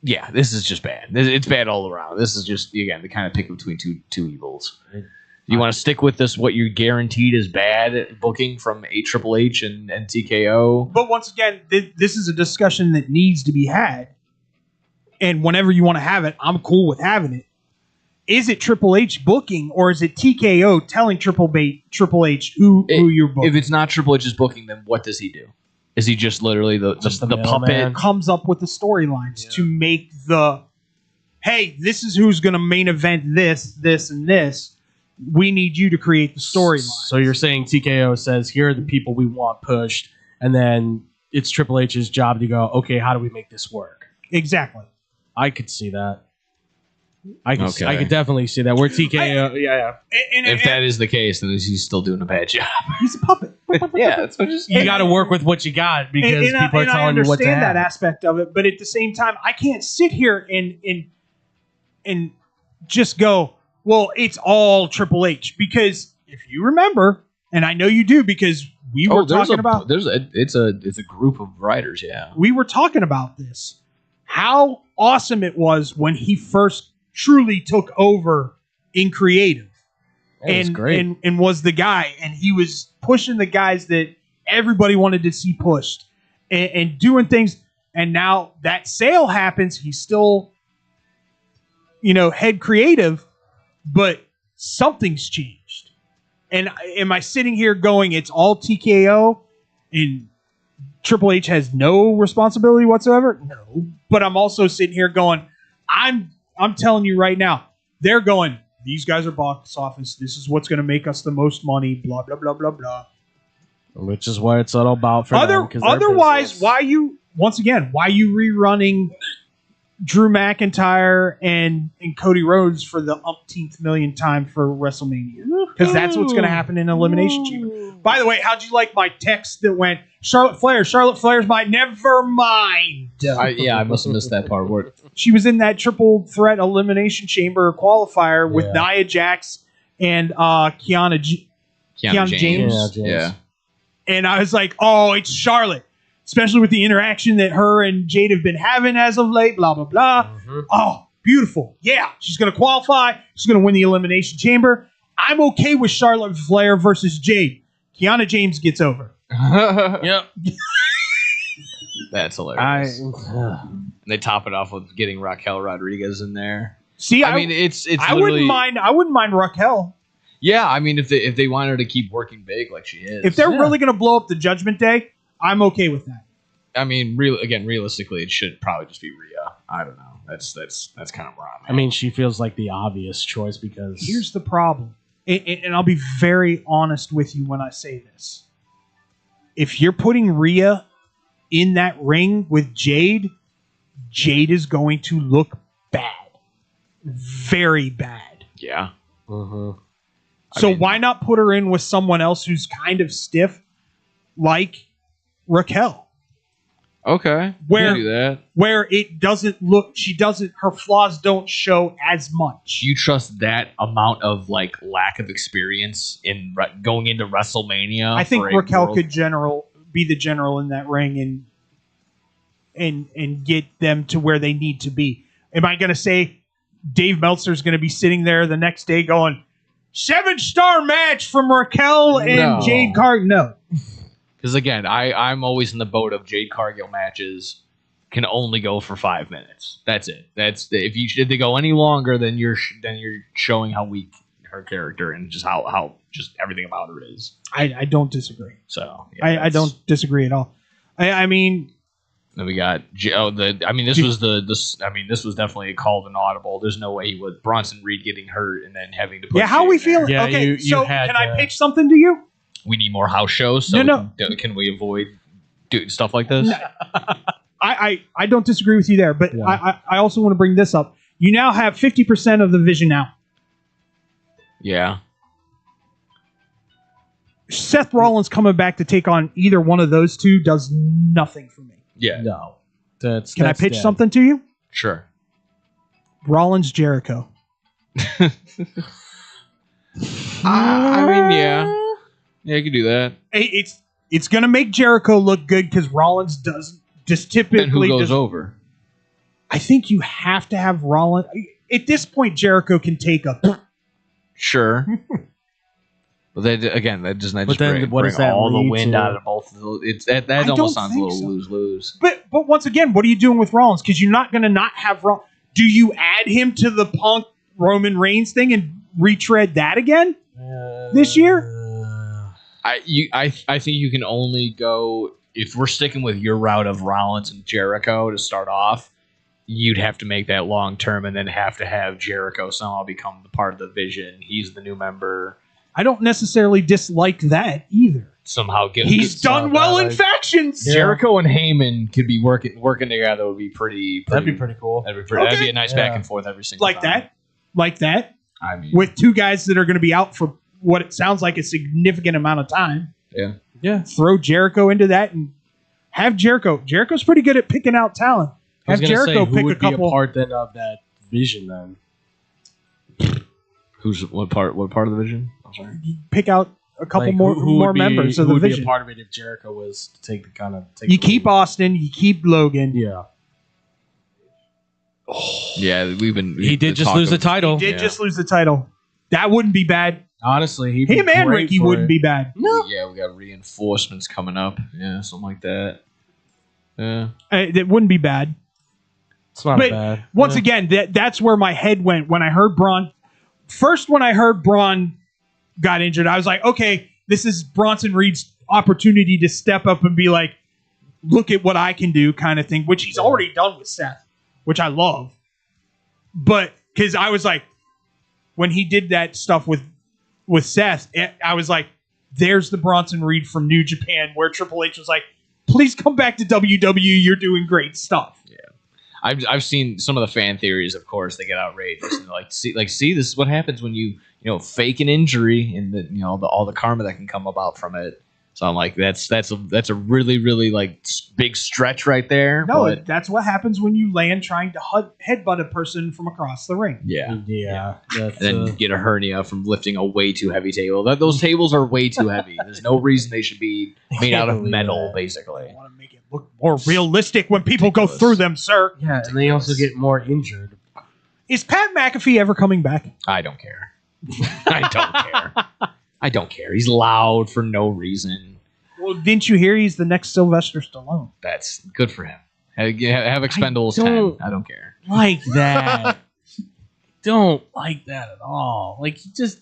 yeah, this is just bad. It's bad all around. This is just, again, the kind of pick between two evils. You want to stick with this, what you're guaranteed is bad booking from Triple H and TKO? But once again, this is a discussion that needs to be had. And whenever you want to have it, I'm cool with having it. Is it Triple H booking, or is it TKO telling Triple H who you're booking? If it's not Triple H's booking, then what does he do? Is he just literally the puppet? Comes up with the storylines to make hey, this is who's going to main event this, and this. We need you to create the storyline. So you're saying TKO says, here are the people we want pushed, and then it's Triple H's job to go, okay, how do we make this work? Exactly. I could see that. I could definitely see that. Where TKO, If that is the case, then he's still doing a bad job. He's a puppet. Yeah, it's just You got to work with what you got because people are telling you what to understand have. that aspect of it, but at the same time, I can't sit here and just go, well, it's all Triple H, because if you remember, and I know you do because we were talking about it's a group of writers. Yeah, we were talking about this, how awesome it was when he first truly took over in creative. That was great. And was the guy, and he was pushing the guys that everybody wanted to see pushed and doing things. And now that sale happens, he's still, head creative, but something's changed. And am I sitting here going, it's all TKO and Triple H has no responsibility whatsoever? No. But I'm also sitting here going, I'm telling you right now, they're going, these guys are box office. This is what's going to make us the most money, blah, blah, blah, blah, blah. Which is what it's all about for them. Otherwise, why you rerunning Drew McIntyre and Cody Rhodes for the umpteenth million time for WrestleMania? Because that's what's going to happen in Elimination Chamber. By the way, how'd you like my text that went, Charlotte Flair's my never mind? I must have missed that part. Where she was in that triple threat Elimination Chamber qualifier with Nia Jax and Kiana James. Yeah. And I was like, oh, it's Charlotte. Especially with the interaction that her and Jade have been having as of late, blah, blah, blah. Mm-hmm. Oh, beautiful. Yeah, she's going to qualify. She's going to win the Elimination Chamber. I'm okay with Charlotte Flair versus Jade. Kiana James gets over. Yep. That's hilarious. They top it off with getting Raquel Rodriguez in there. See, I mean, it's I wouldn't mind Raquel. Yeah, I mean, if they want her to keep working big like she is, If they're really going to blow up the Judgment Day, I'm okay with that. I mean, realistically, it should probably just be Rhea. I don't know. That's kind of where I'm at. I mean, she feels like the obvious choice because Here's the problem, and I'll be very honest with you when I say this. If you're putting Rhea in that ring with Jade is going to look bad. Very bad. Yeah. So why not put her in with someone else who's kind of stiff, like Raquel? Okay. Where do that. Where it doesn't look, her flaws don't show as much. You trust that amount of lack of experience in going into WrestleMania? I think Raquel could be the general in that ring and get them to where they need to be. Am I going to say Dave Meltzer's going to be sitting there the next day going, 7-star match from Raquel and Jade Cargill? No. Because again, I'm always in the boat of Jade Cargill matches can only go for 5 minutes. That's it. If they go any longer, then you're showing how weak her character and just how just everything about her is. I don't disagree. So I don't disagree at all. I mean, then we got this was definitely called an audible. There's no way he would Bronson Reed getting hurt and then having to put how we feeling? Yeah, okay, you had, can I pitch something to you? We need more house shows. So No. Can we avoid doing stuff like this? I don't disagree with you there, but I also want to bring this up. You now have 50% of the vision out. Yeah. Seth Rollins coming back to take on either one of those two does nothing for me. Yeah. No. Can I pitch something to you? Sure. Rollins Jericho. I mean, yeah. Yeah, you can do that. It's going to make Jericho look good because Rollins doesn't just typically. Then who goes over? I think you have to have Rollins. At this point, Jericho can take a. Sure. But that doesn't But then bring what does that all the lead wind to? out of both of those. That almost sounds a little lose-lose. But once again, what are you doing with Rollins? Because you're not going to not have Rollins. Do you add him to the Punk Roman Reigns thing and retread that again this year? I think you can only go if we're sticking with your route of Rollins and Jericho to start off. You'd have to make that long term, and then have to have Jericho somehow become the part of the vision. He's the new member. I don't necessarily dislike that either. Somehow he's done well in factions. Jericho and Heyman could be working together. Would be pretty. That'd be pretty cool. That'd be a nice back and forth every single time. Like that. I mean, with two guys that are going to be out for what it sounds like a significant amount of time. Yeah. Throw Jericho into that and have Jericho. Jericho's pretty good at picking out talent. I was Have gonna Jericho say, who pick a would be a couple. part then of that vision then? What part of the vision? I'm sorry. Pick out a couple Like, more who more would be, members of who the would be vision. a part of it if Jericho was to take the kind of You keep Austin. You keep Logan. Yeah. Yeah, He did just lose the title. He did just lose the title. That wouldn't be bad. Honestly, he'd Him be and great Ricky for wouldn't it. be bad. No. Yeah, we got reinforcements coming up. Yeah, something like that. Yeah. It wouldn't be bad. It's not But bad. once Yeah. again, that's where my head went when I heard Braun. First, when I heard Braun got injured, I was like, okay, this is Bronson Reed's opportunity to step up and be like, look at what I can do kind of thing, which he's already done with Seth, which I love. But because I was like, when he did that stuff with Seth, I was like, there's the Bronson Reed from New Japan, where Triple H was like, please come back to WWE. You're doing great stuff. I've seen some of the fan theories, of course, they get outrageous and see this is what happens when you fake an injury and all the karma that can come about from it. So I'm like, that's a really, really like big stretch right there. No, but that's what happens when you land trying to headbutt a person from across the ring. Yeah. And then you get a hernia from lifting a way too heavy table. Those tables are way too heavy. There's no reason they should be made out of metal, basically. More realistic when people go through them, sir. Yeah, and they also get more injured. Is Pat McAfee ever coming back? I don't care. I don't care. He's loud for no reason. Well, didn't you hear he's the next Sylvester Stallone? That's good for him. Have Expendables 10. I don't care. Like that. Don't like that at all. Like he's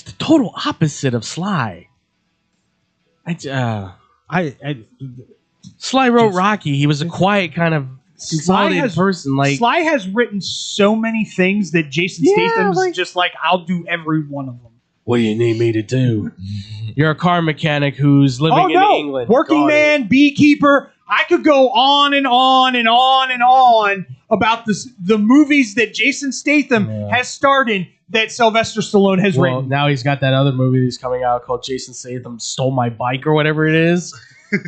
the total opposite of Sly. Sly wrote Rocky. He was a quiet kind of consolidated person. Like Sly has written so many things that Jason Statham's just like, I'll do every one of them. what do you need me to do? You're a car mechanic who's living in England. Working man, beekeeper. I could go on and on and on and on about the movies that Jason Statham has starred in that Sylvester Stallone has written. Now he's got that other movie that's coming out called Jason Statham Stole My Bike or whatever it is,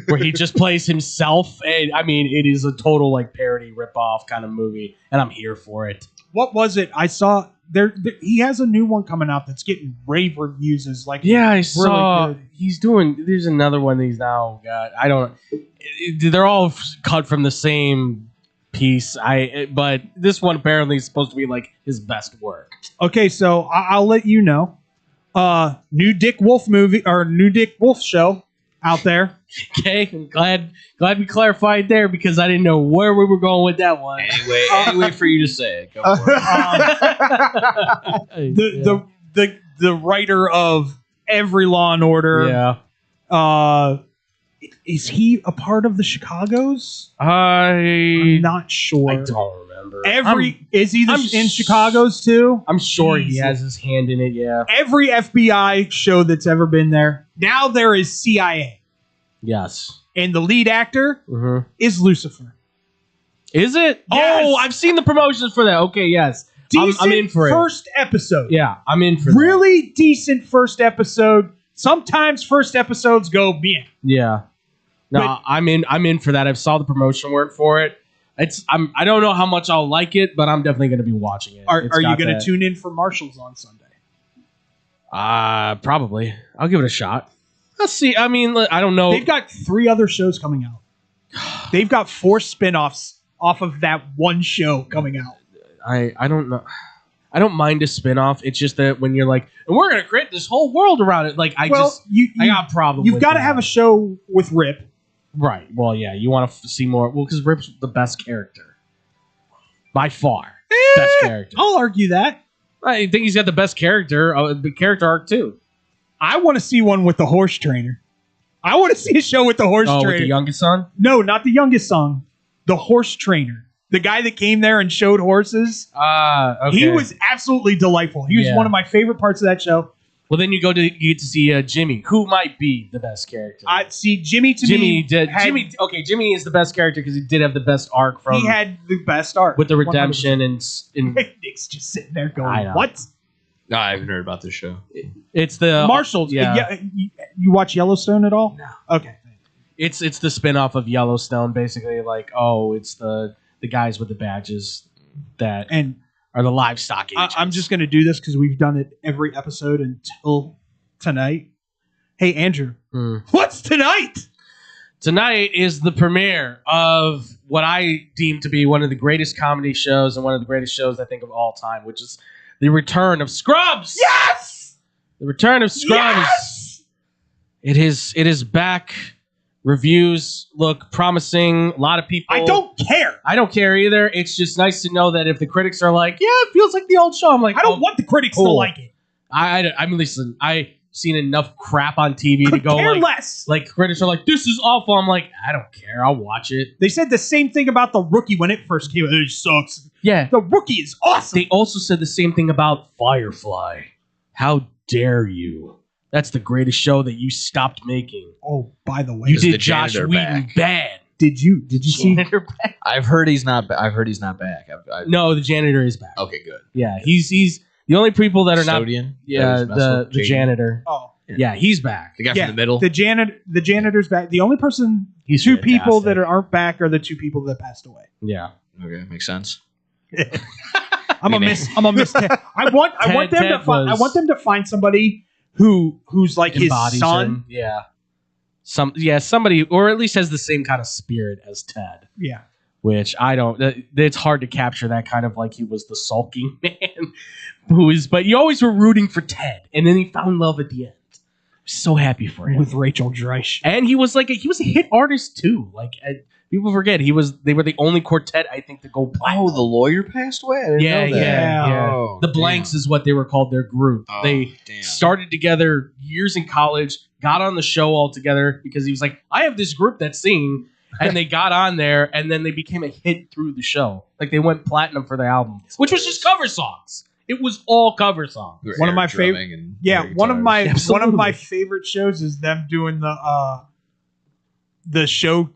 where he just plays himself. And I mean, it is a total like parody ripoff kind of movie, and I'm here for it. What was it? I saw there he has a new one coming out that's getting rave reviews. Is like I saw good. He's doing. There's another one that he's now got. I don't. They're all cut from the same piece. But this one apparently is supposed to be like his best work. Okay, so I'll let you know. New Dick Wolf movie or new Dick Wolf show out there. Okay, I'm glad we clarified there because I didn't know where we were going with that one. Anyway, for you to say it. Go for it. The writer of every Law and Order. Yeah. Is he a part of the Chicago's? I'm not sure. I don't remember. Is he in Chicago's too? I'm sure he has his hand in it. Yeah. Every FBI show that's ever been there. Now there is CIA. Yes. And the lead actor is Lucifer. Is it? Yes. Oh, I've seen the promotions for that. Okay, yes. I'm in for it. First episode. Yeah, I'm in for really decent first episode. Sometimes first episodes go bien. Yeah. No, I'm in for that. I saw the promotion work for it. I don't know how much I'll like it, but I'm definitely going to be watching it. Are you going to tune in for Marshall's on Sunday? Probably. I'll give it a shot. Let's see. I mean, I don't know. They've got 3 other shows coming out. They've got 4 spin-offs off of that one show coming out. I don't know. I don't mind a spin-off. It's just that when you're like, and we're going to create this whole world around it. Like, I got a problem. You've got to have a show with Rip. Right. Well, yeah. You want to see more. Well, because Rip's the best character. By far. Best character. I'll argue that. I think he's got the best character arc, too. I want to see one with the horse trainer. I want to see a show with the horse trainer. With the youngest son? No, not the youngest son. The horse trainer. The guy that came there and showed horses. Okay. He was absolutely delightful. He was one of my favorite parts of that show. Well, then you get to see Jimmy, who might be the best character. Jimmy Jimmy is the best character because he did have the best arc from. He had the best arc with the redemption and Nick's just sitting there going, "What?" No, I haven't heard about this show. It's the Marshall. Yeah, you watch Yellowstone at all? No. Okay. it's the spin-off of Yellowstone, basically. Like, it's the guys with the badges that are the livestock agents. I'm just going to do this because we've done it every episode until tonight. Hey, Andrew, what's tonight? Tonight is the premiere of what I deem to be one of the greatest comedy shows and one of the greatest shows I think of all time, which is the return of Scrubs. Yes! The return of Scrubs. Yes! It is back. Reviews look promising. A lot of people. I don't care. I don't care either. It's just nice to know that if the critics are like, yeah, it feels like the old show, I'm like, I don't want the critics to like it. I mean, listen, I've seen enough crap on TV to go care like, less. Like critics are like, this is awful. I'm like, I don't care. I'll watch it. They said the same thing about The Rookie when it first came out. It sucks. Yeah. The Rookie is awesome. They also said the same thing about Firefly. How dare you? That's the greatest show that you stopped making. Oh, by the way, you did Josh Whedon bad. Did you see? I've heard he's not. I've heard he's not back. No, the janitor is back. Okay, good. Yeah, he's the only people that are Custodian? not. Yeah, the janitor. Oh, yeah, he's back. The guy from the middle. The janitor's back. The only person, two people that aren't back are the two people that passed away. Yeah. Okay, makes sense. I'm a miss. I want them to find somebody who's like his embodies son. him. Yeah. Somebody, or at least has the same kind of spirit as Ted. Yeah. Which I don't. It's hard to capture that kind of like he was the sulking man, but you always were rooting for Ted, and then he found love at the end. So happy for him with Rachel Dreisch, and he was a hit artist too. Like people forget they were the only quartet I think to go platinum. Oh, the lawyer passed away. I didn't know that. Yeah. Oh, the Blanks is what they were called. Their group. Oh, they started together years in college. Got on the show all together because he was like, I have this group that's singing, and they got on there, and then they became a hit through the show. Like they went platinum for the album, which was just cover songs. It was all cover songs. One of my favorite. Yeah, one of my favorite shows is them doing the show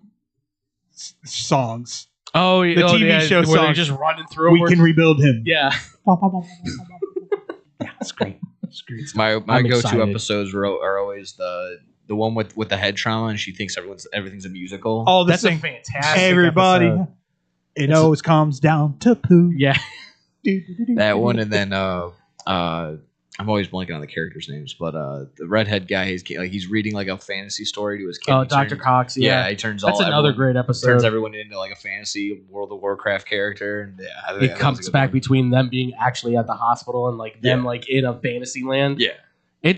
songs. Oh, the TV show where songs. They're just running through. We can rebuild him. Yeah. Yeah, it's great. It's great. My I'm go-to excited. episodes are always the one with the head trauma, and she thinks everything's a musical. Oh, That's thing. a fantastic Everybody, episode. it always comes down to poo. Yeah. That one, and then I'm always blanking on the characters' names, but the redhead guy, he's reading like a fantasy story to his kid. Oh, He Dr. Cox. Yeah, he turns that's another great episode. Turns everyone into like a fantasy World of Warcraft character, and I think It that comes was a good back one. between them being actually at the hospital and like them like in a fantasy land. Yeah.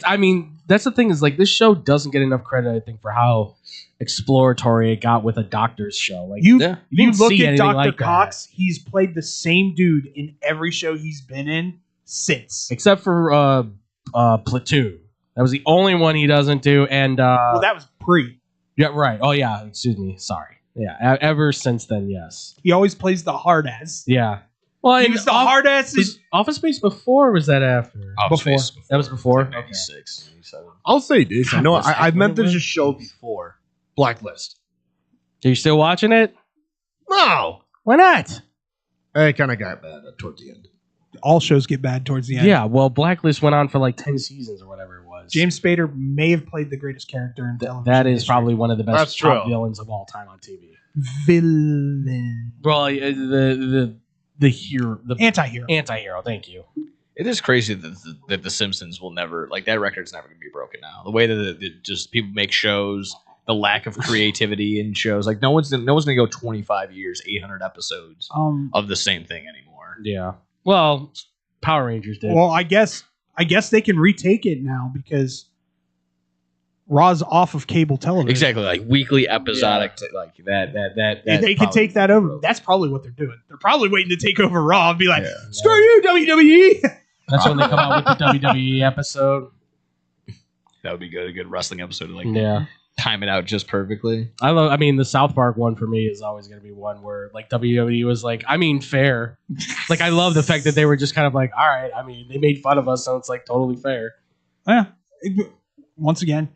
I mean, that's the thing is like this show doesn't get enough credit, I think, for how exploratory it got with a doctor's show. Like You didn't look see at anything Dr. like that. Cox. He's played the same dude in every show he's been in since. Except for Platoon. That was the only one he doesn't do. And Well, that was pre. yeah, right. Oh yeah, excuse me. Sorry. Yeah, ever since then, yes. He always plays the hard ass. Yeah. Well, He was the hard ass. Was Office Space before or was that after? Office Space Before. That was before? Okay. 96, 97. I'll say this. I know God, I've meant was this show before. Blacklist. Are you still watching it? No. Why not? I kind of got bad toward the end. All shows get bad towards the end. Yeah, well, Blacklist went on for like 10 seasons or whatever it was. James Spader may have played the greatest character in television. That is history. probably one of the That's best top true. villains of all time on TV. Villain. Well, the hero, the Anti-hero. Anti-hero, thank you. It is crazy that the Simpsons will never that record's never going to be broken now. The way that just people make shows, the lack of creativity in shows, like no one's going to go 25 years, 800 episodes of the same thing anymore. Yeah. Well, Power Rangers did. Well, I guess they can retake it now because Raw's off of cable television. Exactly, like weekly episodic, like that. They can take that over. That's probably what they're doing. They're probably waiting to take over Raw and be like, Yeah. "Screw you, WWE." That's when they come out with the WWE episode. That would be good. A good wrestling episode, to, like Yeah. time it out just perfectly. I mean, the South Park one for me is always going to be one where like WWE was like, I mean, fair. Like, I love the fact that they were just kind of like, all right. I mean, they made fun of us, so it's like totally fair. Yeah. Once again,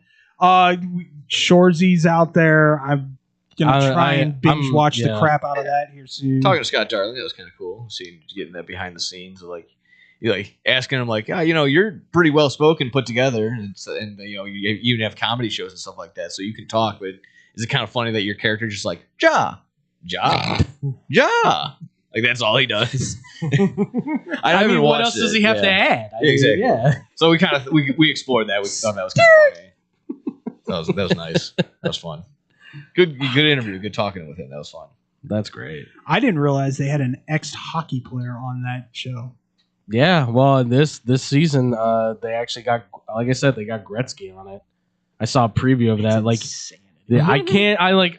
Shoresy's out there. I'm gonna try and binge watch the crap out of that here soon. Talking to Scott Darling, that was kind of cool. Seeing getting that behind the scenes, like you're like asking him like, you're pretty well spoken, put together, and you even have comedy shows and stuff like that, so you can talk. But is it kind of funny that your character just like ja, like that's all he does? I mean, what else does he have to add? Exactly. Yeah. So we kind of we explored that. We thought that was kind of funny. That was nice. That was fun. Good interview. Good talking with him. That was fun. That's great. I didn't realize they had an ex-hockey player on that show. Yeah, well, this season, they actually got, like I said, they got Gretzky on it. I saw a preview of that. Like,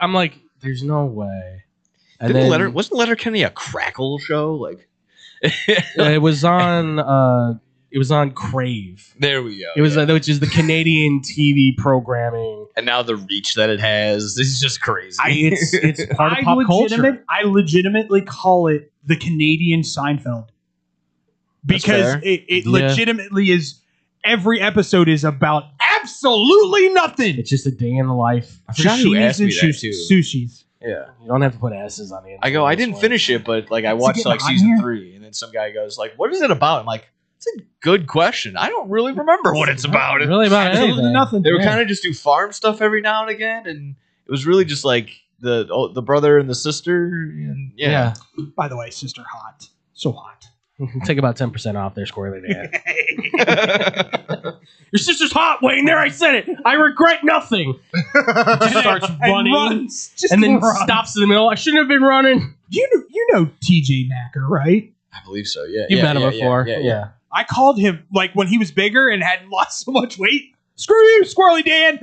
I'm like, there's no way. And wasn't Letterkenny a Crackle show? Like, it was on Crave. There we go. It was which is the Canadian TV programming, and now the reach that it has is just crazy. It's part of pop culture. I legitimately call it the Canadian Seinfeld because it legitimately is. Every episode is about absolutely nothing. It's just a day in the life. I forgot who asked me that too. Sushis. Yeah, you don't have to put S's on the end. I didn't finish it, but like I watched like season 3, and then some guy goes like, "What is it about?" I'm like, "It's a good question. I don't really remember what it's about." Really about anything. Nothing. They would kind of just do farm stuff every now and again, and it was really just like the brother and the sister. And yeah. By the way, sister hot, so hot. Take about 10% off there, Squirrely Dan. Your sister's hot, Wayne. There, I said it. I regret nothing. Just starts running and then stops in the middle. I shouldn't have been running. You know TJ Knacker, right? I believe so. Yeah, you've met him before. Yeah. I called him like when he was bigger and hadn't lost so much weight. Screw you, Squirrely Dan.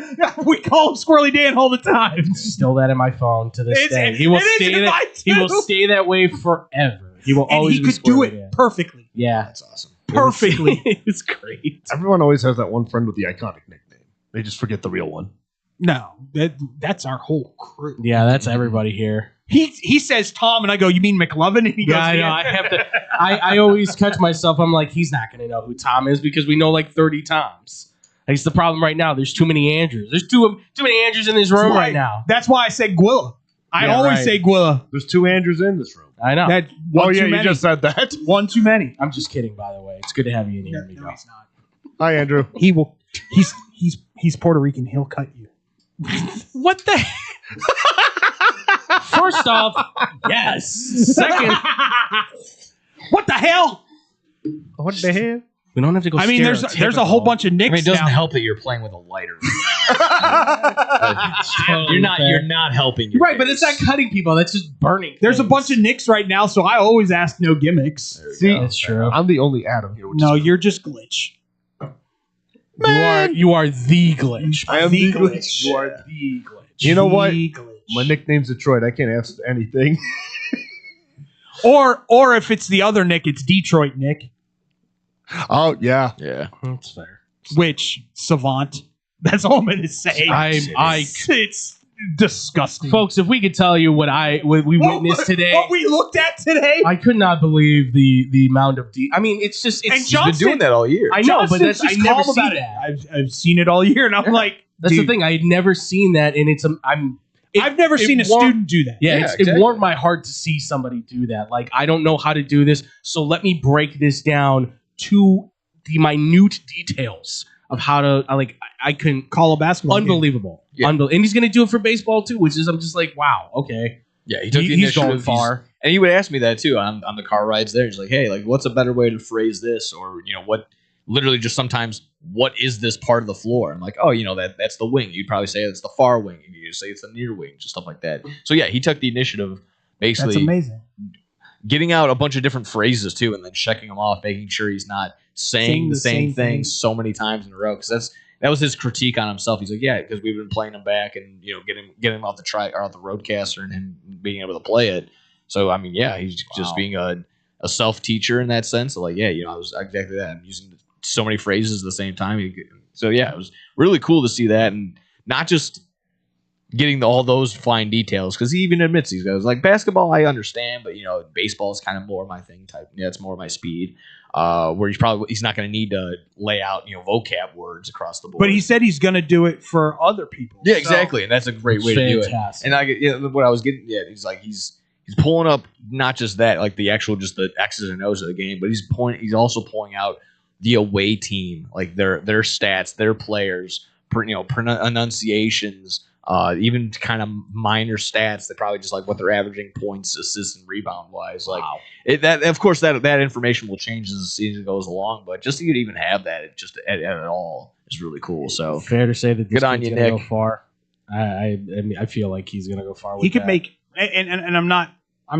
We call him Squirrely Dan all the time. Still that in my phone to this day. He will stay that way forever. He will always. He could do it perfectly. Yeah, that's awesome. Perfectly. It's great. Everyone always has that one friend with the iconic nickname. They just forget the real one. No, that's our whole crew. Yeah, that's everybody here. He says Tom, and I go, "You mean McLovin?" And he goes, I know. I have to. I always catch myself. I'm like, he's not going to know who Tom is because we know like 30 Toms. That's the problem right now. There's too many Andrews. There's too many Andrews in this room right now. That's why I said Gwilla. I always say Gwilla. There's 2 Andrews in this room. I know. You just said that. One too many. I'm just kidding, by the way. It's good to have you in here, amigo. No, he's not. Hi, Andrew. He will. He's Puerto Rican. He'll cut you. What the? First off, yes. Second, what the hell? What the hell? We don't have to go. I mean, there's a whole bunch of nicks. I mean, it doesn't now. help that you're playing with a lighter. You're not helping. You're right, but it's not cutting people. That's just burning. There's a bunch of nicks right now, so I always ask no gimmicks. See, that's true. I'm the only Adam here. No, you're just Glitch. You are the Glitch. I am the Glitch. You are the Glitch. You know what? My nickname's Detroit. I can't ask anything. Or if it's the other Nick, it's Detroit Nick. Oh yeah, that's fair. Which savant? That's all I'm going to say. It's disgusting, folks. If we could tell you what we witnessed today, what we looked at today, I could not believe the amount of. I mean, it's just he's been doing that all year. I know, but I never seen that. I've seen it all year, and I'm like, that's the thing. I had never seen that, and I've never seen a student do that. Yeah, exactly. It warmed my heart to see somebody do that. Like, I don't know how to do this, so let me break this down to the minute details of how to. I can call a basketball. Unbelievable, and he's going to do it for baseball too, which is I'm just like, wow, okay. Yeah, he took the he's initiative going far, and he would ask me that too on the car rides there. He's like, hey, like, what's a better way to phrase this, or what? Literally, just sometimes, what is this part of the floor? I'm like, oh, that's the wing. You'd probably say it's the far wing. You say it's the near wing, just stuff like that. So yeah, he took the initiative, basically. That's amazing. Getting out a bunch of different phrases too, and then checking them off, making sure he's not saying the same thing so many times in a row. Because that was his critique on himself. He's like, yeah, because we've been playing him back and getting him off the roadcaster and him being able to play it. So I mean, yeah, he's just being a self teacher in that sense. So, like, yeah, I was exactly that. I'm using so many phrases at the same time. So yeah, it was really cool to see that, and not just getting all those fine details, because he even admits these guys like basketball I understand, but baseball is kind of more my thing type. Yeah, it's more my speed. Where he's not going to need to lay out vocab words across the board. But he said he's going to do it for other people. Yeah, exactly, and that's a great way to do it. And what I was getting, he's he's pulling up not just that, like the actual just the X's and O's of the game, but he's also pulling out the away team, like their stats, their players, enunciations, even kind of minor stats that probably just like what they're averaging points, assists, and rebound wise. Like that, of course, that information will change as the season goes along, but just to even have that at all is really cool. So fair to say that this good on you, kid's Nick. gonna go far. I mean, I feel like he's gonna go far. With He could that. make, and I'm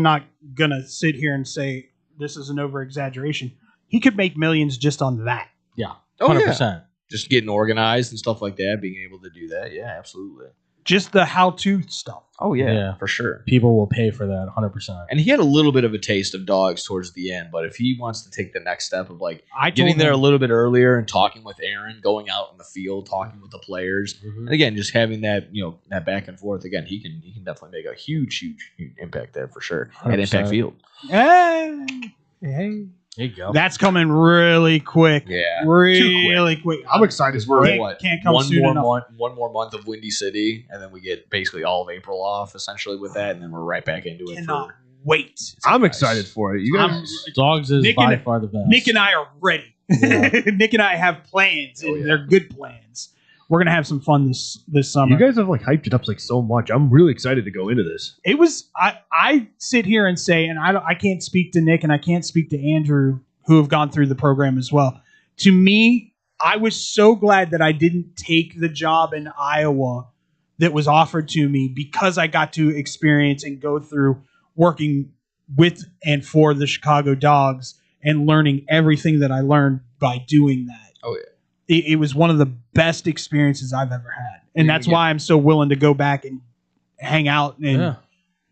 not gonna sit here and say this is an over exaggeration. He could make millions just on that. Yeah, 100%. Just getting organized and stuff like that, being able to do that. Yeah, absolutely. Just the how-to stuff. Oh yeah, for sure. People will pay for that 100%. And he had a little bit of a taste of dogs towards the end, but if he wants to take the next step of like I getting told there a him- little bit earlier and talking with Aaron, going out in the field, talking with the players, and again, just having that that back and forth. Again, he can definitely make a huge impact there for sure at 100%. Impact Field. Hey. There you go. That's coming really quick. Yeah, really quick. I'm excited for it. Can't come soon enough. One more month of Windy City, and then we get basically all of April off essentially with that, and then we're right back into it. Cannot wait. I'm excited for it. You guys, Dogs is Nick by and- far the best. Nick and I are ready. Nick and I have plans, and they're good plans. We're gonna have some fun this summer. you guys have like hyped it up like so much. I'm really excited to go into this. It was I sit here and say, and I can't speak to Nick and I can't speak to Andrew, who have gone through the program as well. To me, I was so glad that I didn't take the job in Iowa that was offered to me, because I got to experience and go through working with and for the Chicago Dogs and learning everything that I learned by doing that. Oh yeah. It was one of the best experiences I've ever had. And that's why I'm so willing to go back and hang out and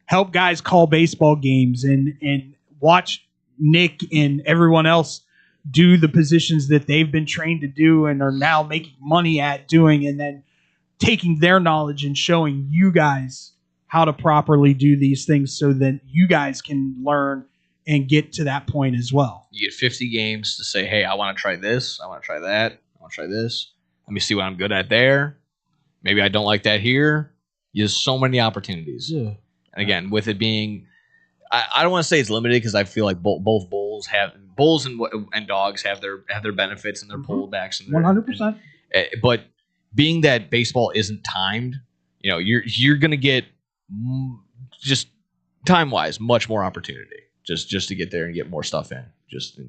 help guys call baseball games and watch Nick and everyone else do the positions that they've been trained to do and are now making money at doing, and then taking their knowledge and showing you guys how to properly do these things so that you guys can learn and get to that point as well. You get 50 games to say, hey, I want to try this, I want to try that, I want to try this. Let me see what I'm good at there. Maybe I don't like that here. There's so many opportunities. Yeah. And again, with it being, I don't want to say it's limited, because I feel like both bulls and dogs have their benefits and their pullbacks and their, 100%. but being that baseball isn't timed, you're gonna get just time wise much more opportunity just to get there and get more stuff in. Just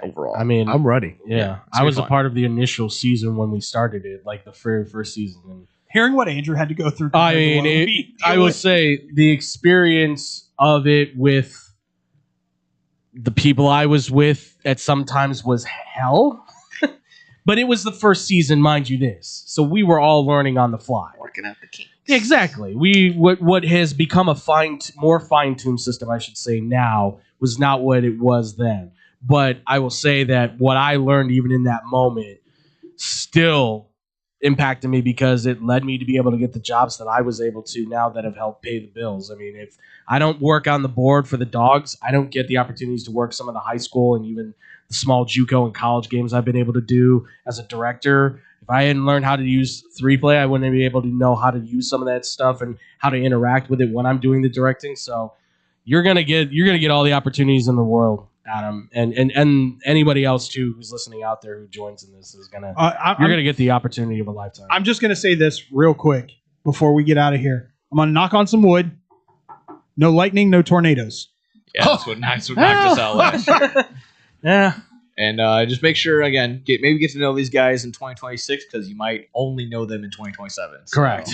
overall. I mean, I'm ready. Yeah, I was a part of the initial season when we started it, like the very first season. And Hearing what Andrew had to go through. I compared to mean, what we I deal will with. say the experience of it with the people I was with at sometimes was hell. But it was the first season, mind you this. So we were all learning on the fly. Working out the kinks. Exactly. What has become a more fine-tuned system, I should say, now was not what it was then. But I will say that what I learned even in that moment still impacted me, because it led me to be able to get the jobs that I was able to now that have helped pay the bills. I mean, if I don't work on the board for the Dogs, I don't get the opportunities to work some of the high school and even the small JUCO and college games I've been able to do as a director. If I hadn't learned how to use 3-play, I wouldn't be able to know how to use some of that stuff and how to interact with it when I'm doing the directing. So you're gonna get all the opportunities in the world, Adam, and anybody else too who's listening out there who joins in this is gonna you're gonna get the opportunity of a lifetime. I'm just going to say this real quick before we get out of here. I'm going to knock on some wood. No lightning, no tornadoes. Yeah, that's what knocked us out last year. Yeah. And just make sure, again, maybe get to know these guys in 2026, because you might only know them in 2027. So Correct.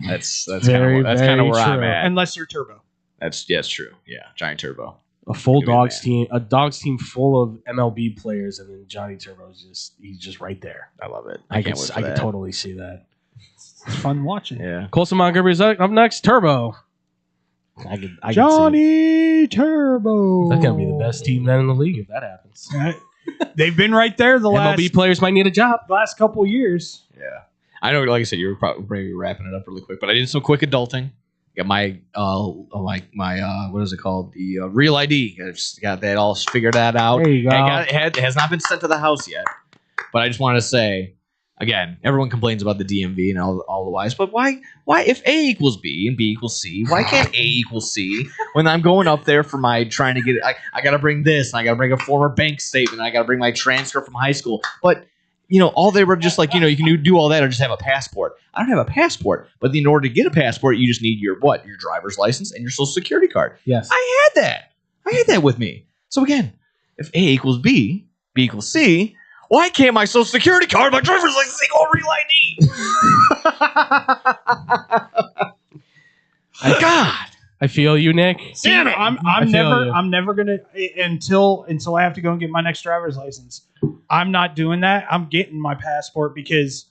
That's Very, kind of where I'm true. at. Unless you're turbo. That's true. Yeah, giant turbo. A full Give me Dogs that. team, a Dogs team full of MLB players, and then Johnny Turbo's he's just right there. I love it. I can't can wait for I can that. totally see that. It's fun watching. Yeah. Colson Montgomery's up next. Turbo. I can see it. Johnny Turbo. That's gonna be the best team then in the league if that happens. They've been right there the MLB players might need a job. last couple years. Yeah. I know, like I said, you were probably maybe wrapping it up really quick, but I did some quick adulting. Got my what is it called? The Real ID. I just got that all figured that out. There you go. It has not been sent to the house yet, but I just wanted to say, again, everyone complains about the DMV and all the whys, but why if A equals B and B equals C, why can't A equal C when I'm going up there for my trying to get it? I got to bring this, and I got to bring a former bank statement, and I got to bring my transcript from high school. But, all they were just like, you can do all that or just have a passport. I don't have a passport, but in order to get a passport, you just need your driver's license and your social security card. Yes. I had that with me. So again, if A equals B, B equals C, why can't my social security card, my driver's license equal real ID? God, I feel you, Nick. Damn it. I'm never gonna until I have to go and get my next driver's license. I'm not doing that. I'm getting my passport because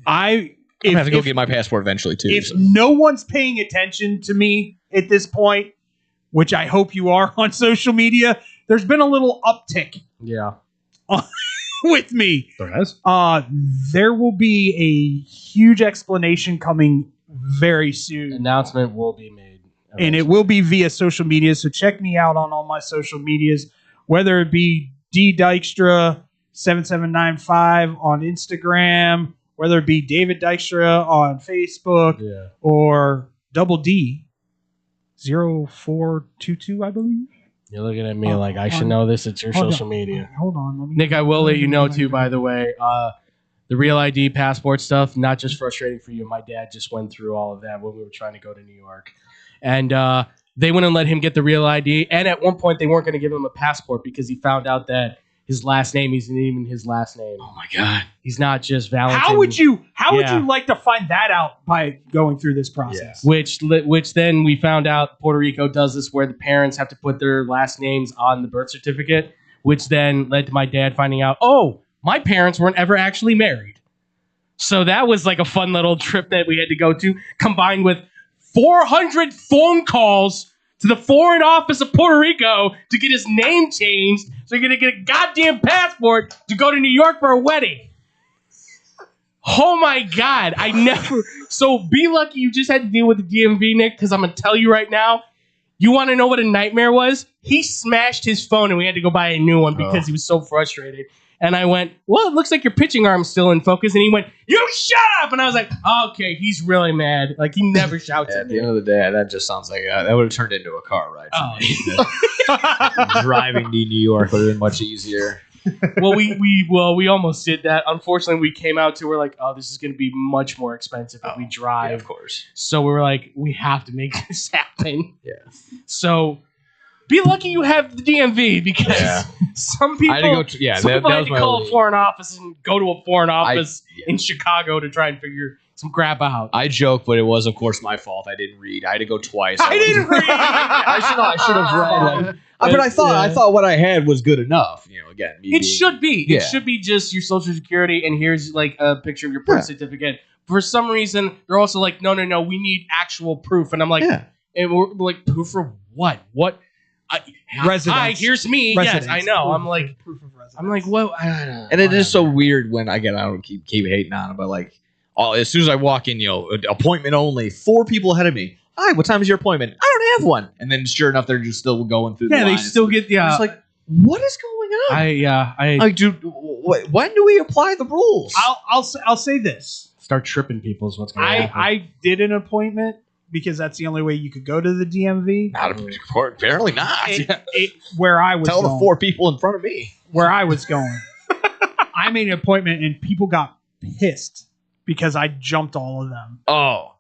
I'm gonna have to go get my passport eventually too. If no one's paying attention to me at this point, which I hope you are on social media, there's been a little uptick. Yeah. With me. There has. There will be a huge explanation coming very soon. Announcement will be made. And it will be via social media. So check me out on all my social medias, whether it be D Dykstra 7795 on Instagram, whether it be David Dykstra on Facebook, or Double D 0422, I believe. You're looking at me like I should know this. It's your social media. Hold on. Nick, I will let you know, too, by the way, the Real ID passport stuff, not just frustrating for you. My dad just went through all of that when we were trying to go to New York. And they wouldn't let him get the Real ID. And at one point, they weren't going to give him a passport because he found out that his last name isn't even his last name. Oh, my God. He's not just Valentin. How would you like to find that out by going through this process? Which then we found out Puerto Rico does this where the parents have to put their last names on the birth certificate, which then led to my dad finding out, my parents weren't ever actually married. So that was like a fun little trip that we had to go to, combined with 400 phone calls to the Foreign Office of Puerto Rico to get his name changed so you're going to get a goddamn passport to go to New York for a wedding. Oh my God. So be lucky you just had to deal with the DMV, Nick, because I'm going to tell you right now, you want to know what a nightmare was? He smashed his phone and we had to go buy a new one because he was so frustrated. And I went, well, it looks like your pitching arm's still in focus. And he went, you shut up! And I was like, okay, he's really mad. Like, he never shouts at At me. the end of the day, that just sounds like that would have turned into a car ride for me. Driving to New York would have been much easier. Well, we almost did that. Unfortunately, we came out to, we're like, oh, this is going to be much more expensive if we drive. Yeah, of course. So we were like, we have to make this happen. Yeah. So be lucky you have the DMV because some people, I had to go to, some people that had was to my call only- a foreign office and go to a foreign office in Chicago to try and figure some crap out. I joke, but it was, of course, my fault. I didn't read. I had to go twice. I didn't read. I should have read. But I thought what I had was good enough. Again, It should be. Yeah. It should be just your social security, and here's like a picture of your birth certificate. For some reason, they're also like, no, we need actual proof. And I'm like, and we're like, proof for what? What? Residence. Hi, here's me. Residence. Yes, I know. Proof, I'm like, proof of residence. I'm like, well, I don't know. And it is so weird when I don't keep hating on it, but like, as soon as I walk in, appointment only, 4 people ahead of me. Hi, what time is your appointment? I don't have one. And then sure enough, they're just still going through. Yeah, the they line. still get I'm just like, what is going on? Like, dude, when do we apply the rules? I'll say this. Start tripping people is what's going to happen. I did an appointment because that's the only way you could go to the DMV. Apparently not. Where I was Tell going, the 4 people in front of me. where I was going. I made an appointment and people got pissed because I jumped all of them. Oh,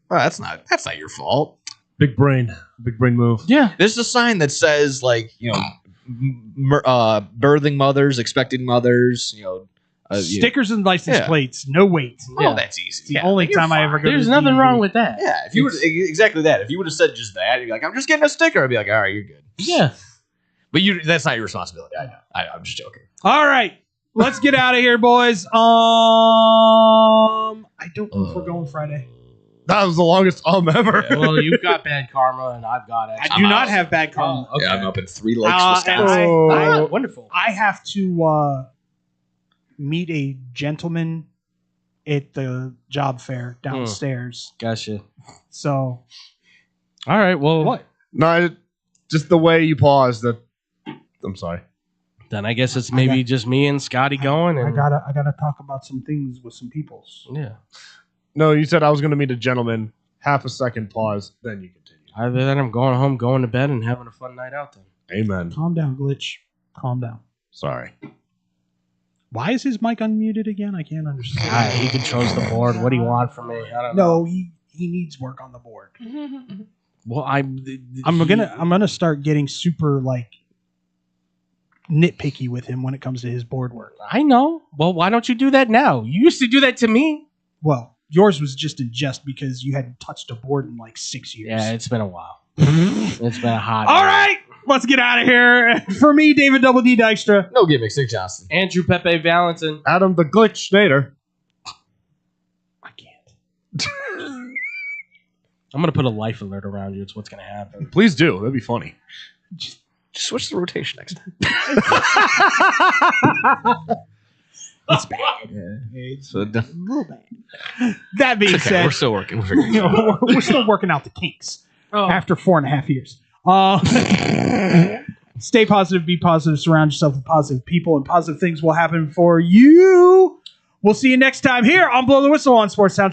well, that's not your fault. Big brain move. Yeah, there's a sign that says like birthing mothers, expecting mothers. Stickers and license plates, no wait. Oh, that's easy. It's the only time I ever go. There's to the nothing DMV. wrong with that. Yeah, if you would exactly that. If you would have said just that, you'd be like, I'm just getting a sticker. I'd be like, all right, you're good. Yeah, but that's not your responsibility. I know. I'm just joking. All right, let's get out of here, boys. I don't know if we're going Friday. That was the longest ever. Well, you've got bad karma, and I've got it. I do not have bad karma. Okay. Yeah, I'm up in 3 Lakes, And Wisconsin. Wonderful. I have to meet a gentleman at the job fair downstairs. Gotcha. So, all right. Well, what? No, just the way you paused. I'm sorry. Then I guess it's maybe just me and Scotty going. And I gotta talk about some things with some peoples. Yeah. No, you said I was going to meet a gentleman. Half a second pause, then you continue. Either that, I'm going home, going to bed, and having a fun night out then. Amen. Calm down, Glitch. Calm down. Sorry. Why is his mic unmuted again? I can't understand. He controls the board. What do you want from me? I don't know. No, he needs work on the board. Well, I'm gonna start getting super like nitpicky with him when it comes to his board work. I know. Well, why don't you do that now? You used to do that to me. Well, yours was just in jest because you hadn't touched a board in like 6 years. Yeah, it's been a while. It's been a hot. All right, let's get out of here. For me, David Double D Dykstra. No gimmicks, Nick Johnson. Andrew Pepe Valentin. Adam the Glitch Snader. I can't. I'm going to put a life alert around you. It's what's going to happen. Please do. That'd be funny. Just switch the rotation next time. It's bad. It's a little bad. That being said, we're still working. We're figuring it out. we're still working out the kinks after 4.5 years. Stay positive, be positive, surround yourself with positive people, and positive things will happen for you. We'll see you next time here on Blow the Whistle on Sports Sound.